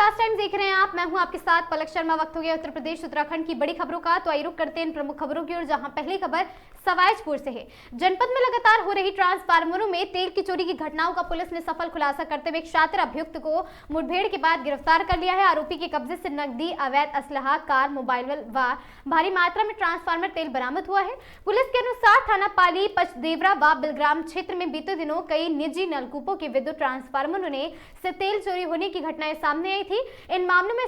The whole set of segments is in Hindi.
राज टाइम्स देख रहे हैं आप। मैं हूं आपके साथ पलक शर्मा। वक्त हो गया उत्तर प्रदेश उत्तराखंड की बड़ी खबरों का। तो आइए रुक करते हैं इन प्रमुख खबरों की ओर, जहां पहली खबर सवाईजपुर से है। जनपद में लगातार हो रही ट्रांसफार्मरों में तेल की चोरी की घटनाओं का पुलिस ने सफल खुलासा करते हुए एक शातिर अभियुक्त को मुठभेड़ के बाद गिरफ्तार कर लिया है। आरोपी के कब्जे से नकदी, अवैध असलहा, कार, मोबाइल व भारी मात्रा में ट्रांसफार्मर तेल बरामद हुआ है। पुलिस के अनुसार थाना पाली, पचदेवरा व बिलग्राम क्षेत्र में बीते दिनों कई निजी नलकूपों के विद्युत ट्रांसफार्मरों से तेल चोरी होने की घटनाएं सामने आई थी। इन मामलों में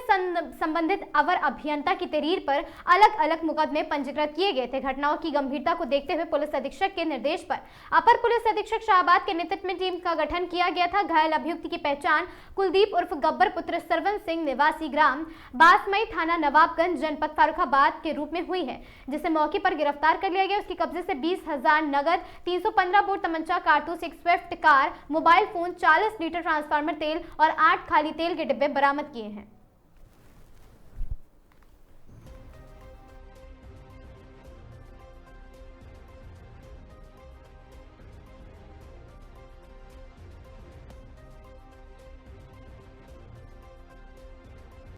संबंधित अवर अभियंता की तहरीर पर अलग अलग मुकदमे पंजीकृत किए गए थे। घटनाओं की गंभीरता को देखते हुए पुलिस अधीक्षक के निर्देश पर अपर पुलिस अधीक्षक शाहबाद के नेतृत्व में टीम का गठन किया गया था। घायल अभियुक्त की पहचान कुलदीप उर्फ गब्बर पुत्र सरवन सिंह निवासी ग्राम बासमई, थाना नवाबगंज, जनपद फर्रुखाबाद के रूप में हुई है, जिसे मौके पर गिरफ्तार कर लिया गया। उसके कब्जे से 20,000 नगद, 315 बोर तमंचा, कारतूस, एक Swift car, mobile phone, 40 litre transformer तेल और 8 खाली तेल के डिब्बे बरामद किए हैं।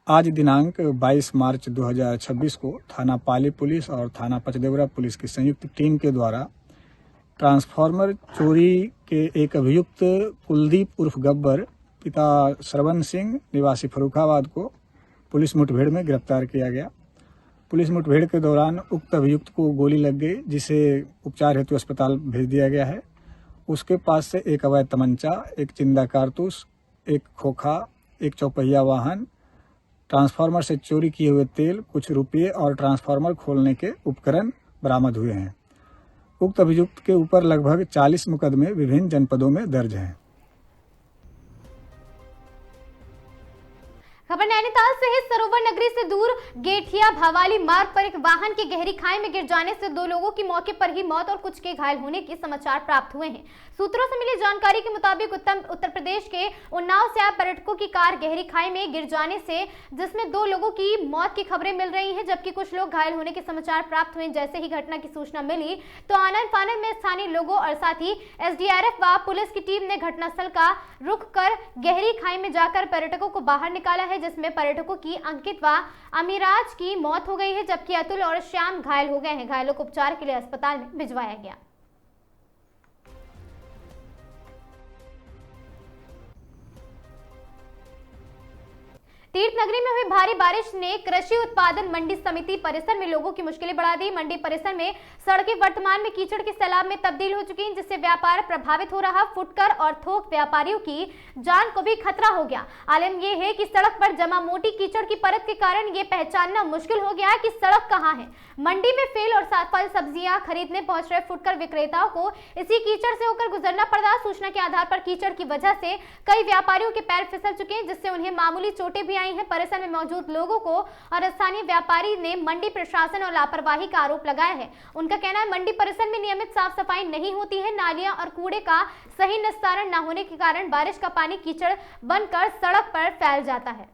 आज दिनांक 22 मार्च 2026 को थाना पाली पुलिस और थाना पचदेवरा पुलिस की संयुक्त टीम के द्वारा ट्रांसफार्मर चोरी के एक अभियुक्त कुलदीप उर्फ गब्बर पिता सरवन सिंह निवासी फर्रुखाबाद को पुलिस मुठभेड़ में गिरफ्तार किया गया। पुलिस मुठभेड़ के दौरान उक्त अभियुक्त को गोली लग गई, जिसे उपचार हेतु अस्पताल भेज दिया गया है। उसके पास से एक अवैध तमंचा, एक जिंदा कारतूस, एक खोखा, एक चौपहिया वाहन, ट्रांसफार्मर से चोरी किए हुए तेल, कुछ रुपये और ट्रांसफार्मर खोलने के उपकरण बरामद हुए हैं। उक्त अभियुक्त के ऊपर लगभग 40 मुकदमे विभिन्न जनपदों में दर्ज हैं। खबर नैनीताल से है। सरोवर नगरी से दूर गेठिया भवाली मार्ग पर एक वाहन की गहरी खाई में गिर जाने से 2 लोगों की मौके पर ही मौत और कुछ के घायल होने के समाचार प्राप्त हुए हैं। सूत्रों से मिली जानकारी के मुताबिक उत्तर प्रदेश के उन्नाव से आए पर्यटकों की कार गहरी खाई में गिर जाने से जिसमें 2 लोगों की मौत की खबरें मिल रही हैं, जबकि कुछ लोग घायल होने के समाचार प्राप्त हुए। जैसे ही घटना की सूचना मिली तो आनन फानन में स्थानीय लोगों और साथ ही एसडीआरएफ व पुलिस की टीम ने घटनास्थल का रुख कर गहरी खाई में जाकर पर्यटकों को बाहर निकाला है, जिसमें पर्यटकों की अंकित व अमीराज की मौत हो गई है, जबकि अतुल और श्याम घायल हो गए हैं। घायलों को उपचार के लिए अस्पताल में भिजवाया गया। तीर्थ नगरी में हुई भारी बारिश ने कृषि उत्पादन मंडी समिति परिसर में लोगों की मुश्किलें बढ़ा दी। मंडी परिसर में सड़कें वर्तमान में कीचड़ के सैलाब में तब्दील हो चुकी हैं, जिससे व्यापार प्रभावित हो रहा। फुटकर और थोक व्यापारियों की जान को भी खतरा हो गया। आलम यह है कि सड़क पर जमा मोटी कीचड़ की परत के कारण ये पहचानना मुश्किल हो गया है कि सड़क कहाँ है। मंडी में फल और फल सब्जियां खरीदने पहुंच रहे फुटकर विक्रेताओं को इसी कीचड़ से होकर गुजरना पड़ा। सूचना के आधार पर कीचड़ की वजह से कई व्यापारियों के पैर फिसल चुके हैं, जिससे उन्हें मामूली चोटें भी आई हैं। परिसर में मौजूद लोगों को और स्थानीय व्यापारी ने मंडी प्रशासन और लापरवाही का आरोप लगाया है। उनका कहना है मंडी परिसर में नियमित साफ सफाई नहीं होती है। नालियां और कूड़े का सही निस्तारण न होने के कारण बारिश का पानी कीचड़ बनकर सड़क पर फैल जाता है।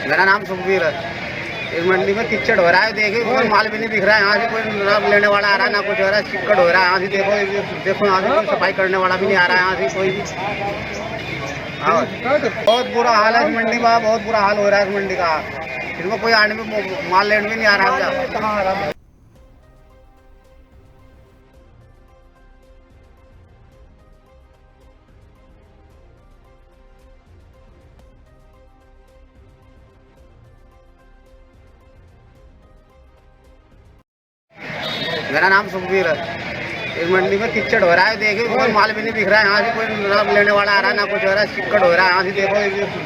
मेरा नाम सुखबीर है। इस मंडी में कीचड़ हो रहा है, देखिए कोई माल भी नहीं दिख रहा है। यहाँ से कोई लेने वाला आ रहा है ना, कुछ हो रहा है, चिक्कड़ हो रहा है। यहाँ से देखो यहाँ से कोई सफाई करने वाला भी नहीं आ रहा है। यहाँ से कोई भी बहुत बुरा हाल है इस मंडी का, बहुत बुरा हाल हो रहा है इस मंडी का। इसमें कोई आने में माल लेने भी नहीं आ रहा है। मेरा नाम सुखबीर है। इस मंडी में कीचड़ हो रहा है, देखिए कोई माल भी नहीं दिख रहा है। यहाँ से कोई लेने वाला आ रहा है ना, कुछ हो रहा है, चिक्कड़ हो रहा है। यहाँ से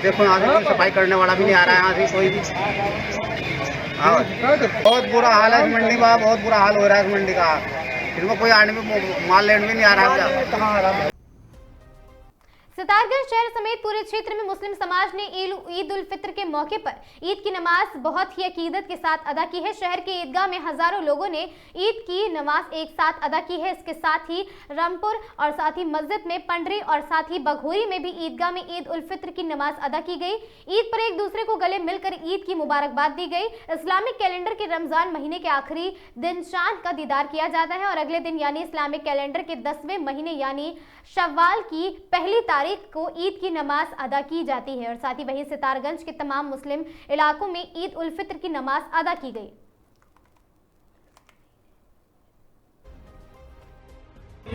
देखो यहाँ से कोई सफाई करने वाला भी नहीं आ रहा है। यहाँ से कोई भी बहुत बुरा हाल है इस मंडी का, बहुत बुरा हाल हो रहा है इस मंडी का। इसमें कोई आने में माल लेने भी नहीं आ रहा है। सितारगंज शहर समेत पूरे क्षेत्र में मुस्लिम समाज ने ईद उल फित्र के मौके पर ईद की नमाज बहुत ही अकीदत के साथ अदा की है। शहर के ईदगाह में हजारों लोगों ने ईद की नमाज एक साथ अदा की है। इसके साथ ही रामपुर और साथ ही मस्जिद में पंडरी और साथ ही बघोरी में भी ईदगाह में ईद उल फित्र की नमाज अदा की गई। ईद पर एक दूसरे को गले मिलकर ईद की मुबारकबाद दी गई। इस्लामिक कैलेंडर के रमजान महीने के आखिरी दिन चांद का दीदार किया जाता है और अगले दिन यानी इस्लामिक कैलेंडर के 10वें महीने यानी शव्वाल की पहली तारीख को ईद की नमाज अदा की जाती है। और साथ ही वहीं सितारगंज के तमाम मुस्लिम इलाकों में ईद उल फित्र की नमाज अदा की गई।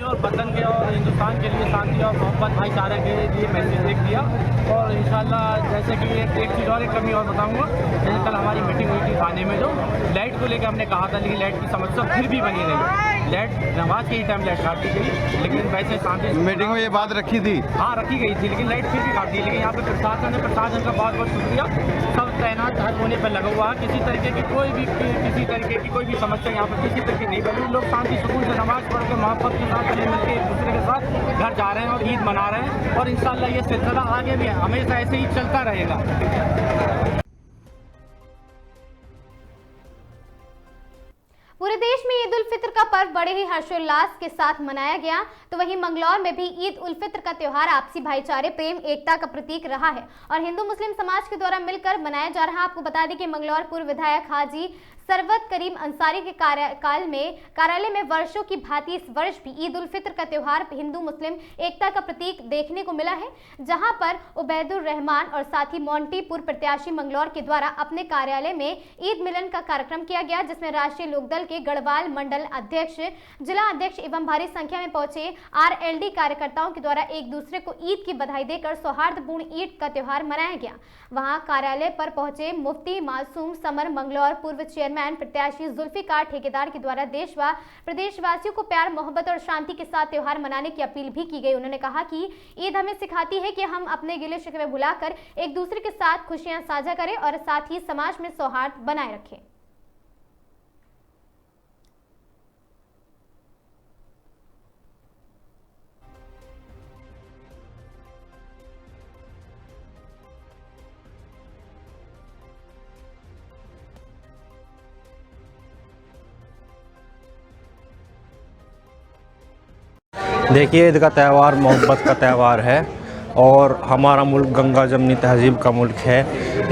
और वतन के और हिंदुस्तान के लिए शांति और मोहब्बत भाईचारे के लिए मैसेज एक दिया। और इंशाल्लाह जैसे कि एक चीज़ और एक कमी और बताऊंगा, जैसे कल हमारी मीटिंग हुई थी थाने में, जो लाइट को लेकर हमने कहा था, लेकिन लाइट की समस्या फिर भी बनी रही। लाइट नमाज के ही टाइम लाइट काट दी गई, लेकिन वैसे शांति मीटिंग में ये बात रखी थी। हाँ रखी गई थी, लेकिन लाइट फिर भी काट दी। लेकिन यहाँ पे प्रशासन का बहुत बहुत शुक्रिया। सब तैनात हर कोने पर लगा हुआ है। किसी तरीके की कोई भी समस्या यहाँ पर किसी तरह की नहीं बनी। लोग शांति सुकून से नमाज पढ़ के मोहब्बत के साथ मिलके एक दूसरे के साथ घर जा रहे हैं और ईद मना रहे हैं। और इंशाल्लाह ये सिलसिला आगे भी हमेशा ऐसे ही चलता रहेगा। पूरे देश में ईद उल फित्र का पर्व बड़े ही हर्षोल्लास के साथ मनाया गया, तो वहीं मंगलौर में भी ईद उल फित्र का त्योहार आपसी भाईचारे, प्रेम, एकता का प्रतीक रहा है और हिंदू मुस्लिम समाज के द्वारा मिलकर मनाया जा रहा है। आपको बता दें कि मंगलौर पूर्व विधायक हाजी सरवत करीम अंसारी के कार्यालय में वर्षों की भांति इस वर्ष भी ईद उल फित्र का त्योहार हिंदू मुस्लिम एकता का प्रतीक देखने को मिला है, जहां पर उबैदुर रहमान और साथ ही मोंटी पूर्व प्रत्याशी मंगलौर के द्वारा अपने कार्यालय में ईद मिलन का कार्यक्रम किया गया, जिसमें राष्ट्रीय लोकदल के गढ़वाल मंडल अध्यक्ष, जिला अध्यक्ष एवं भारी संख्या में पहुंचे RLD कार्यकर्ताओं के द्वारा एक दूसरे को ईद की बधाई देकर सौहार्दपूर्ण ईद का त्योहार मनाया गया। वहां कार्यालय पर पहुंचे मुफ्ती मासूम समर मंगलौर पूर्व चेयरमैन प्रत्याशी जुल्फिकार ठेकेदार के द्वारा देश व प्रदेशवासियों को प्यार, मोहब्बत और शांति के साथ त्योहार मनाने की अपील भी की गई। उन्होंने कहा कि ईद हमें सिखाती है कि हम अपने गिले शिकवे भुलाकर एक दूसरे के साथ खुशियां साझा करें और साथ ही समाज में सौहार्द बनाए रखें। देखिए, ईद का त्यौहार मोहब्बत का त्यौहार है और हमारा मुल्क गंगा जमनी तहजीब का मुल्क है।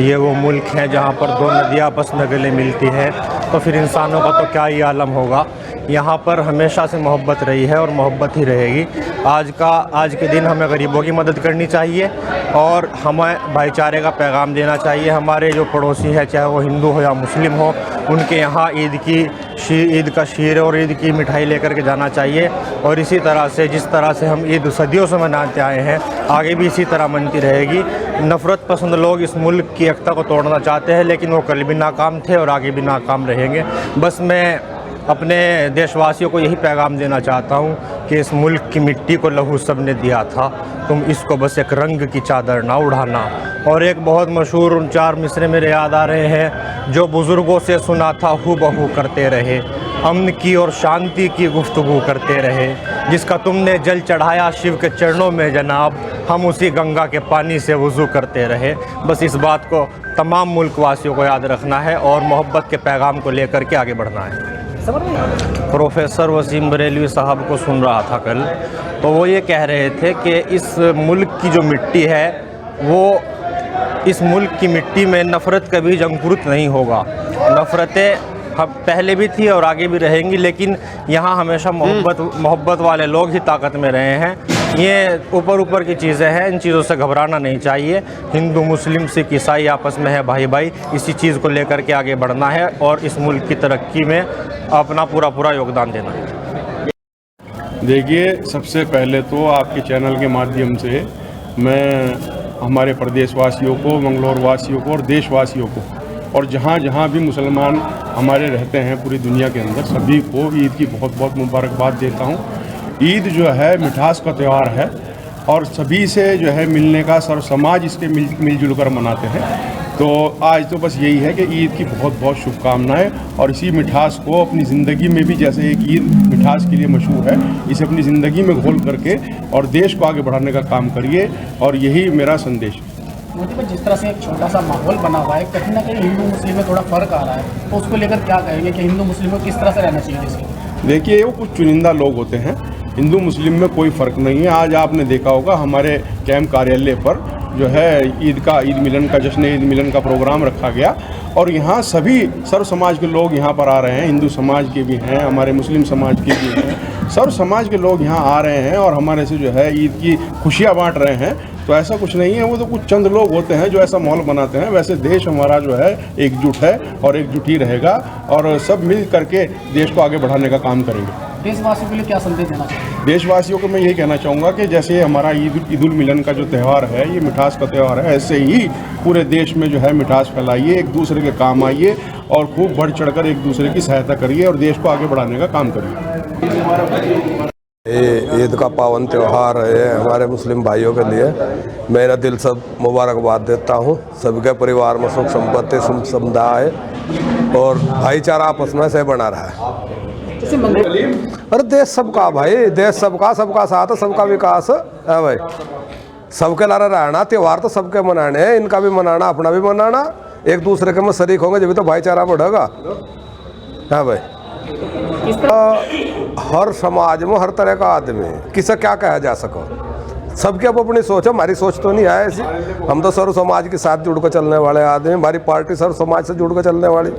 ये वो मुल्क है जहाँ पर दो नदियाँ आपस में गले मिलती है, तो फिर इंसानों का तो क्या ही आलम होगा। यहाँ पर हमेशा से मोहब्बत रही है और मोहब्बत ही रहेगी। आज के दिन हमें गरीबों की मदद करनी चाहिए और हमें भाईचारे का पैगाम देना चाहिए। हमारे जो पड़ोसी है, चाहे वो हिंदू हो या मुस्लिम हो, उनके यहाँ ईद का शीर और ईद की मिठाई लेकर के जाना चाहिए। और इसी तरह से जिस तरह से हम ईद सदियों से मनाते आए हैं, आगे भी इसी तरह मनती रहेगी। नफ़रत पसंद लोग इस मुल्क की एकता को तोड़ना चाहते हैं, लेकिन वो कल भी नाकाम थे और आगे भी नाकाम रहेंगे। बस मैं अपने देशवासियों को यही पैगाम देना चाहता हूँ कि इस मुल्क की मिट्टी को लहू सब ने दिया था, तुम इसको बस एक रंग की चादर ना उड़ाना। और एक बहुत मशहूर 4 मिसरे मेरे याद आ रहे हैं, जो बुज़ुर्गों से सुना था हू बहू करते रहे, अमन की और शांति की गुफ्तगू करते रहे, जिसका तुमने जल चढ़ाया शिव के चरणों में जनाब, हम उसी गंगा के पानी से वज़ू करते रहे। बस इस बात को तमाम मुल्क वासियों को याद रखना है और मोहब्बत के पैगाम को लेकर के आगे बढ़ना है। प्रोफेसर वसीम बरेलवी साहब को सुन रहा था कल, तो वो ये कह रहे थे कि इस मुल्क की जो मिट्टी है, वो इस मुल्क की मिट्टी में नफ़रत कभी अंकुरित नहीं होगा। नफ़रतें हम पहले भी थी और आगे भी रहेंगी, लेकिन यहाँ हमेशा मोहब्बत वाले लोग ही ताकत में रहे हैं। ये ऊपर की चीज़ें हैं, इन चीज़ों से घबराना नहीं चाहिए। हिंदू मुस्लिम सिख ईसाई आपस में है भाई, इसी चीज़ को लेकर के आगे बढ़ना है और इस मुल्क की तरक्की में अपना पूरा योगदान देना है। देखिए, सबसे पहले तो आपके चैनल के माध्यम से मैं हमारे प्रदेशवासियों को, मंगलौर वासियों को और देशवासियों को और जहाँ जहाँ भी मुसलमान हमारे रहते हैं पूरी दुनिया के अंदर, सभी को ईद की बहुत बहुत मुबारकबाद देता हूँ। ईद जो है मिठास का त्यौहार है और सभी से जो है मिलने का, सर्व समाज इसके मिलजुल कर मनाते हैं। तो आज तो बस यही है कि ईद की बहुत बहुत शुभकामनाएं, और इसी मिठास को अपनी ज़िंदगी में भी, जैसे एक ईद मिठास के लिए मशहूर है, इसे अपनी ज़िंदगी में घोल करके और देश को आगे बढ़ाने का काम करिए, और यही मेरा संदेश है। मोदी पर जिस तरह से एक छोटा सा माहौल बना हुआ है, कहीं ना कहीं हिंदू मुस्लिम में थोड़ा फर्क आ रहा है, तो उसको लेकर क्या कहेंगे कि हिंदू मुस्लिम को किस तरह से रहना चाहिए इसके? देखिए, वो कुछ चुनिंदा लोग होते हैं, हिंदू मुस्लिम में कोई फ़र्क नहीं है। आज आपने देखा होगा हमारे कैंप कार्यालय पर जो है ईद मिलन का जश्न ईद मिलन का प्रोग्राम रखा गया, और यहाँ सभी सर्व समाज के लोग यहाँ पर आ रहे हैं, हिंदू समाज के भी हैं, हमारे मुस्लिम समाज के भी हैं, सर्व समाज के लोग यहाँ आ रहे हैं और हमारे से जो है ईद की खुशियाँ बांट रहे हैं। तो ऐसा कुछ नहीं है, वो तो कुछ चंद लोग होते हैं जो ऐसा माहौल बनाते हैं। वैसे देश हमारा जो है एकजुट है और एकजुट ही रहेगा, और सब मिल करके देश को आगे बढ़ाने का काम करेंगे। देशवासियों के लिए क्या संदेश देना चाहिए? देशवासियों को मैं यही कहना चाहूँगा कि जैसे हमारा ईद उल मिलन का जो त्यौहार है, ये मिठास का त्यौहार है, ऐसे ही पूरे देश में जो है मिठास फैलाइए, एक दूसरे के काम आइए और खूब बढ़ चढ़कर एक दूसरे की सहायता करिए और देश को आगे बढ़ाने का काम करिए। ये ईद का पावन त्यौहार है हमारे मुस्लिम भाइयों के लिए। मैं दिल से मुबारकबाद देता हूँ। सबके परिवार में सुख संपत्ति समुदाय और भाईचारा आपस में से बना रहा है। अरे देश सबका भाई, देश सबका, सबका साथ, सबका विकास है भाई। सबके लारे रहना, त्यौहार तो सबके मनाने हैं, इनका भी मनाना, अपना भी मनाना, एक दूसरे के में शरीक होंगे जब तो भाईचारा बढ़ेगा। है भाई, हर समाज में हर तरह का आदमी, किसे क्या कहा जा सको, सबकी अब अपनी सोच है। हमारी सोच तो नहीं है ऐसी, हम तो सर्व समाज के साथ जुड़ कर चलने वाले आदमी, हमारी पार्टी सर्व समाज से जुड़ कर चलने वाली।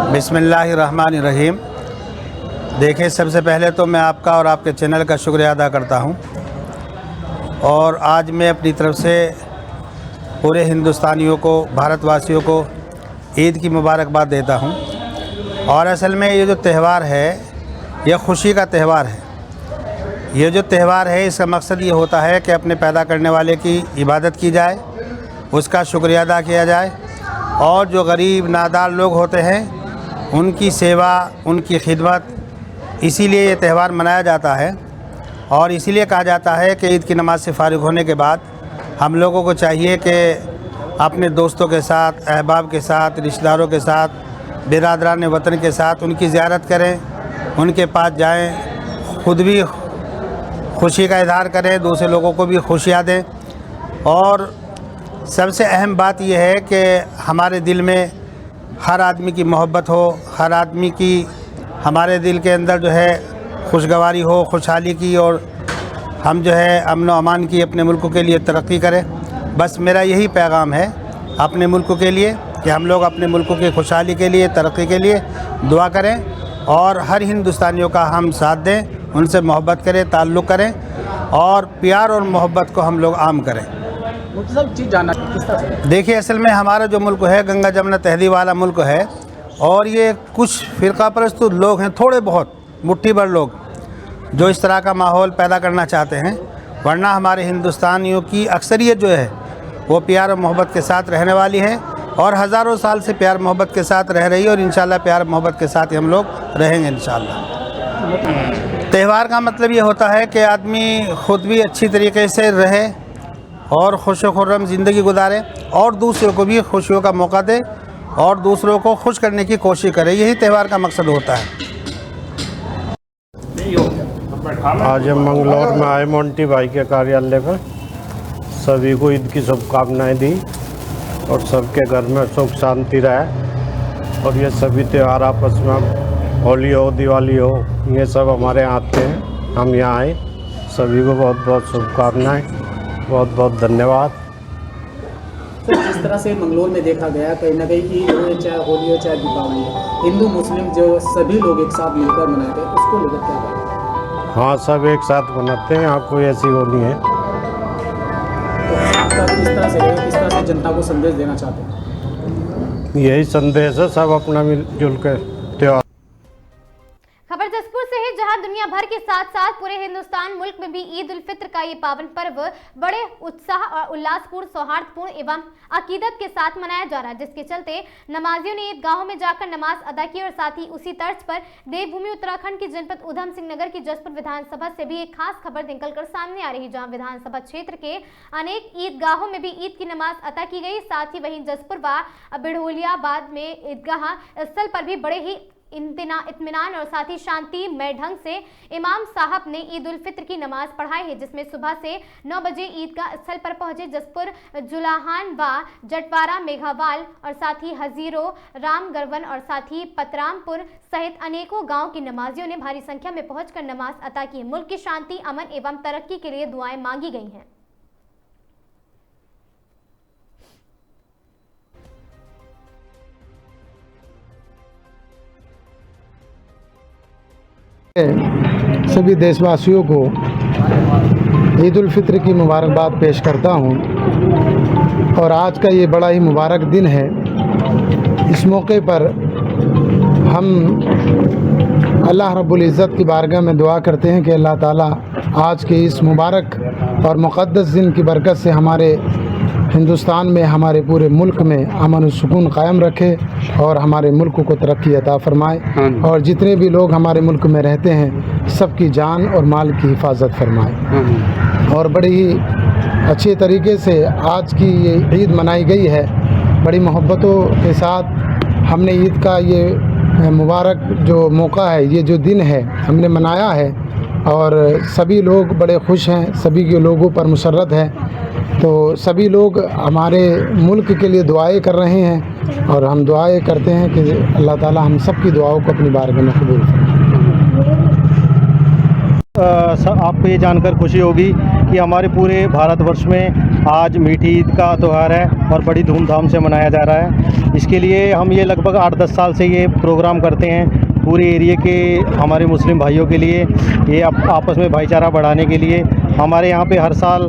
बिस्मिल्लाहिर्रहमानिर्रहीम। देखिए, सबसे पहले तो मैं आपका और आपके चैनल का शुक्रिया अदा करता हूं, और आज मैं अपनी तरफ से पूरे हिंदुस्तानियों को, भारतवासियों को ईद की मुबारकबाद देता हूं। और असल में ये जो त्यौहार है, यह खुशी का त्यौहार है। ये जो त्यौहार है, इसका मकसद ये होता है कि अपने पैदा करने वाले की इबादत की जाए, उसका शुक्रिया अदा किया जाए, और जो गरीब नादार लोग होते हैं उनकी सेवा, उनकी खिदमत, इसीलिए ये त्यौहार मनाया जाता है। और इसीलिए कहा जाता है कि ईद की नमाज़ से फ़ारिग होने के बाद हम लोगों को चाहिए कि अपने दोस्तों के साथ, अहबाब के साथ, रिश्तेदारों के साथ, बिरादरान वतन के साथ उनकी ज़ियारत करें, उनके पास जाएं, ख़ुद भी खुशी का इज़हार करें, दूसरे लोगों को भी खुशियाँ दें। और सबसे अहम बात यह है कि हमारे दिल में हर आदमी की मोहब्बत हो, हर आदमी की, हमारे दिल के अंदर जो है खुशगवारी हो, खुशहाली की, और हम जो है अमन व अमान की अपने मुल्क के लिए तरक्की करें। बस मेरा यही पैगाम है अपने मुल्क के लिए कि हम लोग अपने मुल्क की खुशहाली के लिए, तरक्की के लिए दुआ करें, और हर हिंदुस्तानियों का हम साथ दें, उनसे मोहब्बत करें, ताल्लुक़ करें, और प्यार और मोहब्बत को हम लोग आम करें। चीज़ जानना किस तरह से? देखिए, असल में हमारा जो मुल्क है गंगा जमुना तहजीब वाला मुल्क है, और ये कुछ फ़िरका परस्त लोग हैं, थोड़े बहुत मुट्ठी भर लोग, जो इस तरह का माहौल पैदा करना चाहते हैं। वरना हमारे हिंदुस्तानियों की अक्सरियत जो है वो प्यार और मोहब्बत के साथ रहने वाली है, और हज़ारों साल से प्यार मोहब्बत के साथ रह रही है, और इंशाल्लाह प्यार मोहब्बत के साथ ही हम लोग रहेंगे इंशाल्लाह। त्यौहार का मतलब ये होता है कि आदमी ख़ुद भी अच्छी तरीके से रहे और खुश खुर्रम ज़िंदगी गुजारे, और दूसरों को भी खुशियों का मौका दे, और दूसरों को खुश करने की कोशिश करे। यही त्यौहार का मकसद होता है। आज हम मंगलौर में आए मोंटी भाई के कार्यालय पर, सभी को ईद की शुभकामनाएं दी, और सबके घर में सुख शांति रहे, और ये सभी त्यौहार आपस में, होली हो, दिवाली हो, ये सब हमारे यहाँ आते हैं। हम यहाँ आए, सभी को बहुत बहुत शुभकामनाएं, बहुत बहुत धन्यवाद। तो जिस तरह से मंगलौर में देखा गया, कहीं ना कहीं ईद हो, चाहे होली हो, चाहे दीपावली हो, हिंदू मुस्लिम जो सभी लोग एक साथ मिलकर मनाते हैं, उसको लेकर क्या करें? हाँ, सब एक साथ मनाते हैं, यहाँ कोई ऐसी वो नहीं है। तो किस तरह से किस तरह से जनता को संदेश देना चाहते हैं? यही संदेश है, सब अपना मिलजुल कर त्यौहार। खबर जसपुर से है, जहां दुनिया भर के साथ साथ पूरे पूरे हिंदुस्तान मुल्क में भी ईद उल फित्र का ये पावन पर्व बड़े उत्साह और उल्लासपूर्ण, सौहार्दपूर्ण एवं अकीदत के साथ मनाया जा रहा है, जिसके चलते नमाजियों ने ईदगाहों में जाकर नमाज अदा की और साथ ही उसी तर्ज पर देवभूमि उत्तराखंड की जनपद उधम सिंह नगर की जसपुर विधानसभा से भी एक खास खबर निकलकर सामने आ रही, जहां विधानसभा क्षेत्र के अनेक ईदगाहों में भी ईद की नमाज अदा की गई। साथ ही वहीं जसपुर व बिढ़ोलियाबाद में ईदगाह स्थल पर भी बड़े ही इत्मीनान और साथ ही शांतिमय ढंग से इमाम साहब ने ईद उल फित्र की नमाज पढ़ाई है, जिसमें सुबह से 9 बजे ईदगाह स्थल पर पहुंचे जसपुर, जुलाहान व जटवारा, मेघावाल और साथ ही हजीरो, रामगरवन और साथ ही पतरामपुर सहित अनेकों गांव की नमाजियों ने भारी संख्या में पहुंचकर नमाज अदा की। मुल्क की शांति, अमन एवं तरक्की के लिए दुआएं मांगी गई हैं। सभी देशवासियों को ईद उल फित्र की मुबारकबाद पेश करता हूं और आज का ये बड़ा ही मुबारक दिन है। इस मौके पर हम अल्लाह रब्बुल इज़्ज़त की बारगाह में दुआ करते हैं कि अल्लाह ताला आज के इस मुबारक और मुक़द्दस दिन की बरकत से हमारे हिंदुस्तान में, हमारे पूरे मुल्क में अमन और सुकून कायम रखे और हमारे मुल्क को तरक्की अता फरमाए और जितने भी लोग हमारे मुल्क में रहते हैं सबकी जान और माल की हिफाजत फरमाए। और बड़ी ही अच्छे तरीके से आज की ये ईद मनाई गई है। बड़ी मोहब्बतों के साथ हमने ईद का ये मुबारक जो मौका है, ये जो दिन है, हमने मनाया है और सभी लोग बड़े खुश हैं, सभी के लोगों पर मुसर्रत है। तो सभी लोग हमारे मुल्क के लिए दुआएं कर रहे हैं और हम दुआएं करते हैं कि अल्लाह ताला हम सब की दुआओं को अपनी बारगाह में कबूल करे। आपको ये जानकर खुशी होगी कि हमारे पूरे भारतवर्ष में आज मीठी ईद का त्यौहार है और बड़ी धूमधाम से मनाया जा रहा है। इसके लिए हम ये लगभग 8-10 साल से ये प्रोग्राम करते हैं पूरे एरिया के हमारे मुस्लिम भाइयों के लिए, ये आपस में भाईचारा बढ़ाने के लिए। हमारे यहाँ पे हर साल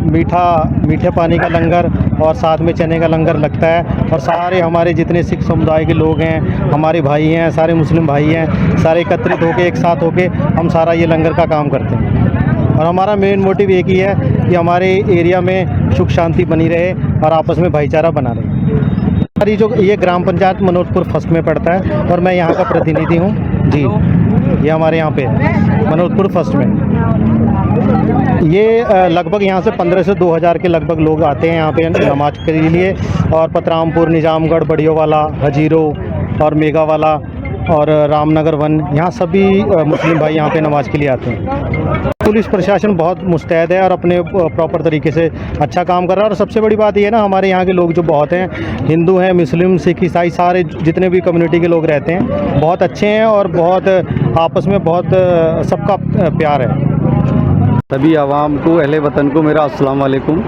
मीठे पानी का लंगर और साथ में चने का लंगर लगता है और सारे हमारे जितने सिख समुदाय के लोग हैं, हमारे भाई हैं, सारे मुस्लिम भाई हैं, सारे एकत्रित होकर एक साथ होकर हम सारा ये लंगर का काम करते हैं। और हमारा मेन मोटिव एक ही है कि हमारे एरिया में सुख शांति बनी रहे और आपस में भाईचारा बना रहे। हमारी जो ये ग्राम पंचायत मनोजपुर फर्स्ट में पड़ता है और मैं यहाँ का प्रतिनिधि हूँ जी। ये हमारे यहाँ पे मनोजपुर फर्स्ट में ये लगभग यहाँ से 15 से 2000 के लगभग लोग आते हैं यहाँ पे नमाज के लिए। और पतरामपुर, निजामगढ़, बड़ियोवाला, हजीरो और मेघावाला और रामनगर वन, यहाँ सभी मुस्लिम भाई यहाँ पे नमाज के लिए आते हैं। पुलिस प्रशासन बहुत मुस्तैद है और अपने प्रॉपर तरीके से अच्छा काम कर रहा है। और सबसे बड़ी बात ये है ना, हमारे यहाँ के लोग जो बहुत हैं, हिंदू हैं, मुस्लिम, सिख, ईसाई, सारे जितने भी कम्युनिटी के लोग रहते हैं बहुत अच्छे हैं और बहुत आपस में बहुत सबका प्यार है। सभी आवाम को, अहले वतन को मेरा अस्सलाम वालेकुम।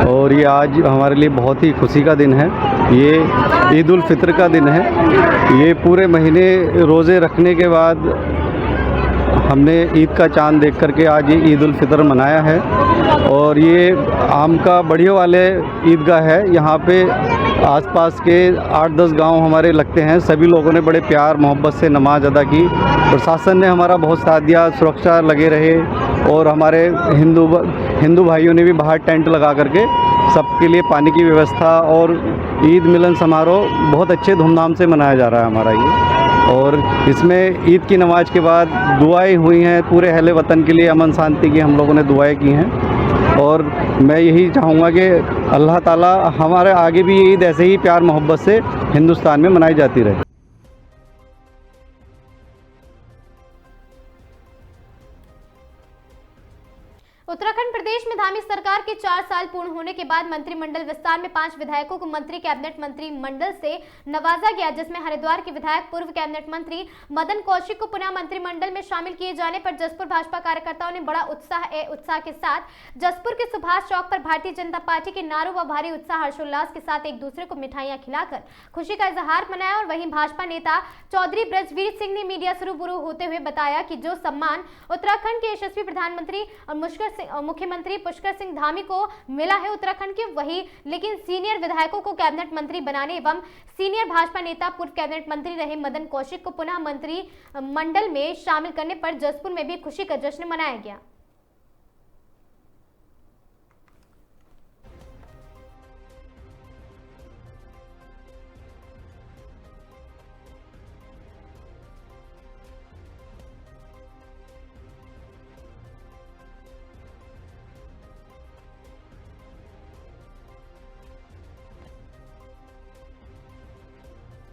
और ये आज हमारे लिए बहुत ही खुशी का दिन है। ये ईद उल फित्र का दिन है। ये पूरे महीने रोज़े रखने के बाद हमने ईद का चांद देख करके आज ये ईद उल फित्र मनाया है। और ये आम का बढ़िया वाले ईदगाह है। यहाँ पे आसपास के 8-10 गांव हमारे लगते हैं। सभी लोगों ने बड़े प्यार मोहब्बत से नमाज अदा की। प्रशासन ने हमारा बहुत साथ दिया, सुरक्षा लगे रहे और हमारे हिंदू भाइयों ने भी बाहर टेंट लगा करके सबके लिए पानी की व्यवस्था और ईद मिलन समारोह बहुत अच्छे धूमधाम से मनाया जा रहा है हमारा ये। और इसमें ईद की नमाज के बाद दुआएं हुई हैं पूरे अहले वतन के लिए, अमन शांति की हम लोगों ने दुआएं की हैं। और मैं यही चाहूँगा कि अल्लाह ताला हमारे आगे भी ईद ऐसे ही प्यार मोहब्बत से हिंदुस्तान में मनाई जाती रहे। उत्तराखंड प्रदेश में धामी सरकार के 4 साल पूर्ण होने के बाद मंत्रिमंडल विस्तार में 5 विधायकों को मंत्री कैबिनेट मंत्रिमंडल से नवाजा गया, जिसमें हरिद्वार के विधायक पूर्व कैबिनेट मंत्री मदन कौशिक को पुनः मंत्रिमंडल में शामिल किए जाने पर जसपुर भाजपा कार्यकर्ताओं ने बड़ा उत्साह के साथ जसपुर के सुभाष चौक पर भारतीय जनता पार्टी के नारों व भारी उत्साह हर्षोल्लास के साथ एक दूसरे को मिठाइयां खिलाकर खुशी का इजहार मनाया। और वहीं भाजपा नेता चौधरी ब्रजवीर सिंह ने मीडिया से रूबरू होते हुए बताया कि जो सम्मान उत्तराखंड के यशस्वी प्रधानमंत्री और मुश्किल मुख्यमंत्री पुष्कर सिंह धामी को मिला है उत्तराखंड के, वही लेकिन सीनियर विधायकों को कैबिनेट मंत्री बनाने एवं सीनियर भाजपा नेता पूर्व कैबिनेट मंत्री रहे मदन कौशिक को पुनः मंत्री मंडल में शामिल करने पर जसपुर में भी खुशी का जश्न मनाया गया।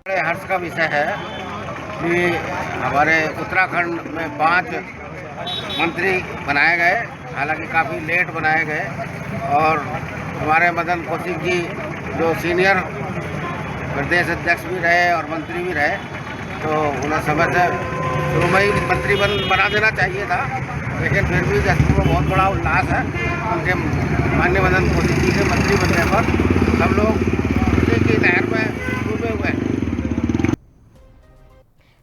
बड़े हर्ष का विषय है कि हमारे उत्तराखंड में 5 मंत्री बनाए गए, हालांकि काफ़ी लेट बनाए गए, और हमारे मदन कौशिक जी जो सीनियर प्रदेश अध्यक्ष भी रहे और मंत्री भी रहे, तो उन्हें समय से शुरू में ही मंत्री बना देना चाहिए था, लेकिन फिर भी जसपुर में बहुत बड़ा उल्लास है उनके माननीय मदन कौशिक जी के मंत्री बनने पर। सब लोग खुशी की लहर में डूबे हुए हैं।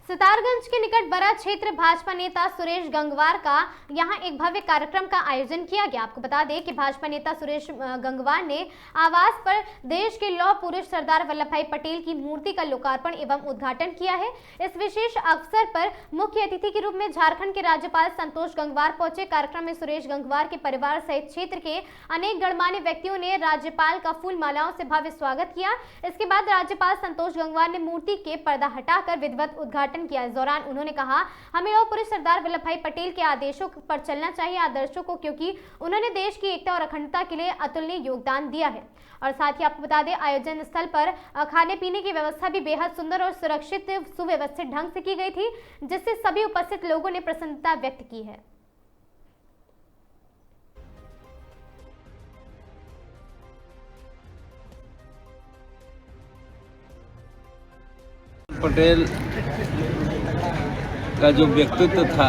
सितारगंज के निकट बरा क्षेत्र भाजपा नेता सुरेश गंगवार का यहां एक भव्य कार्यक्रम का आयोजन किया गया। आपको बता दें कि भाजपा नेता सुरेश गंगवार ने आवास पर देश के लौह पुरुष सरदार वल्लभ भाई पटेल की मूर्ति का लोकार्पण एवं उद्घाटन किया है। इस विशेष अवसर पर मुख्य अतिथि के रूप में झारखंड के राज्यपाल संतोष गंगवार पहुंचे। कार्यक्रम में सुरेश गंगवार के परिवार सहित क्षेत्र के अनेक गणमान्य व्यक्तियों ने राज्यपाल का फूल मालाओं से भव्य स्वागत किया। इसके बाद राज्यपाल संतोष गंगवार ने मूर्ति के पर्दा हटाकर विधिवत उद्घाटन किया। इस दौरान उन्होंने कहा, हमें लौह पुरुष सरदार वल्लभ भाई पटेल के आदेशों पर चलना चाहिए, आदर्शों को, क्योंकि उन्होंने देश की एकता और अखंडता के लिए अतुलनीय योगदान दिया है। और साथ ही आपको बता दें, आयोजन स्थल पर खाने पीने की व्यवस्था भी बेहद सुंदर और सुरक्षित सुव्यवस्थित ढंग से की गई थी, जिससे सभी उपस्थित लोगों ने प्रसन्नता व्यक्त की है। पटेल का जो व्यक्तित्व था,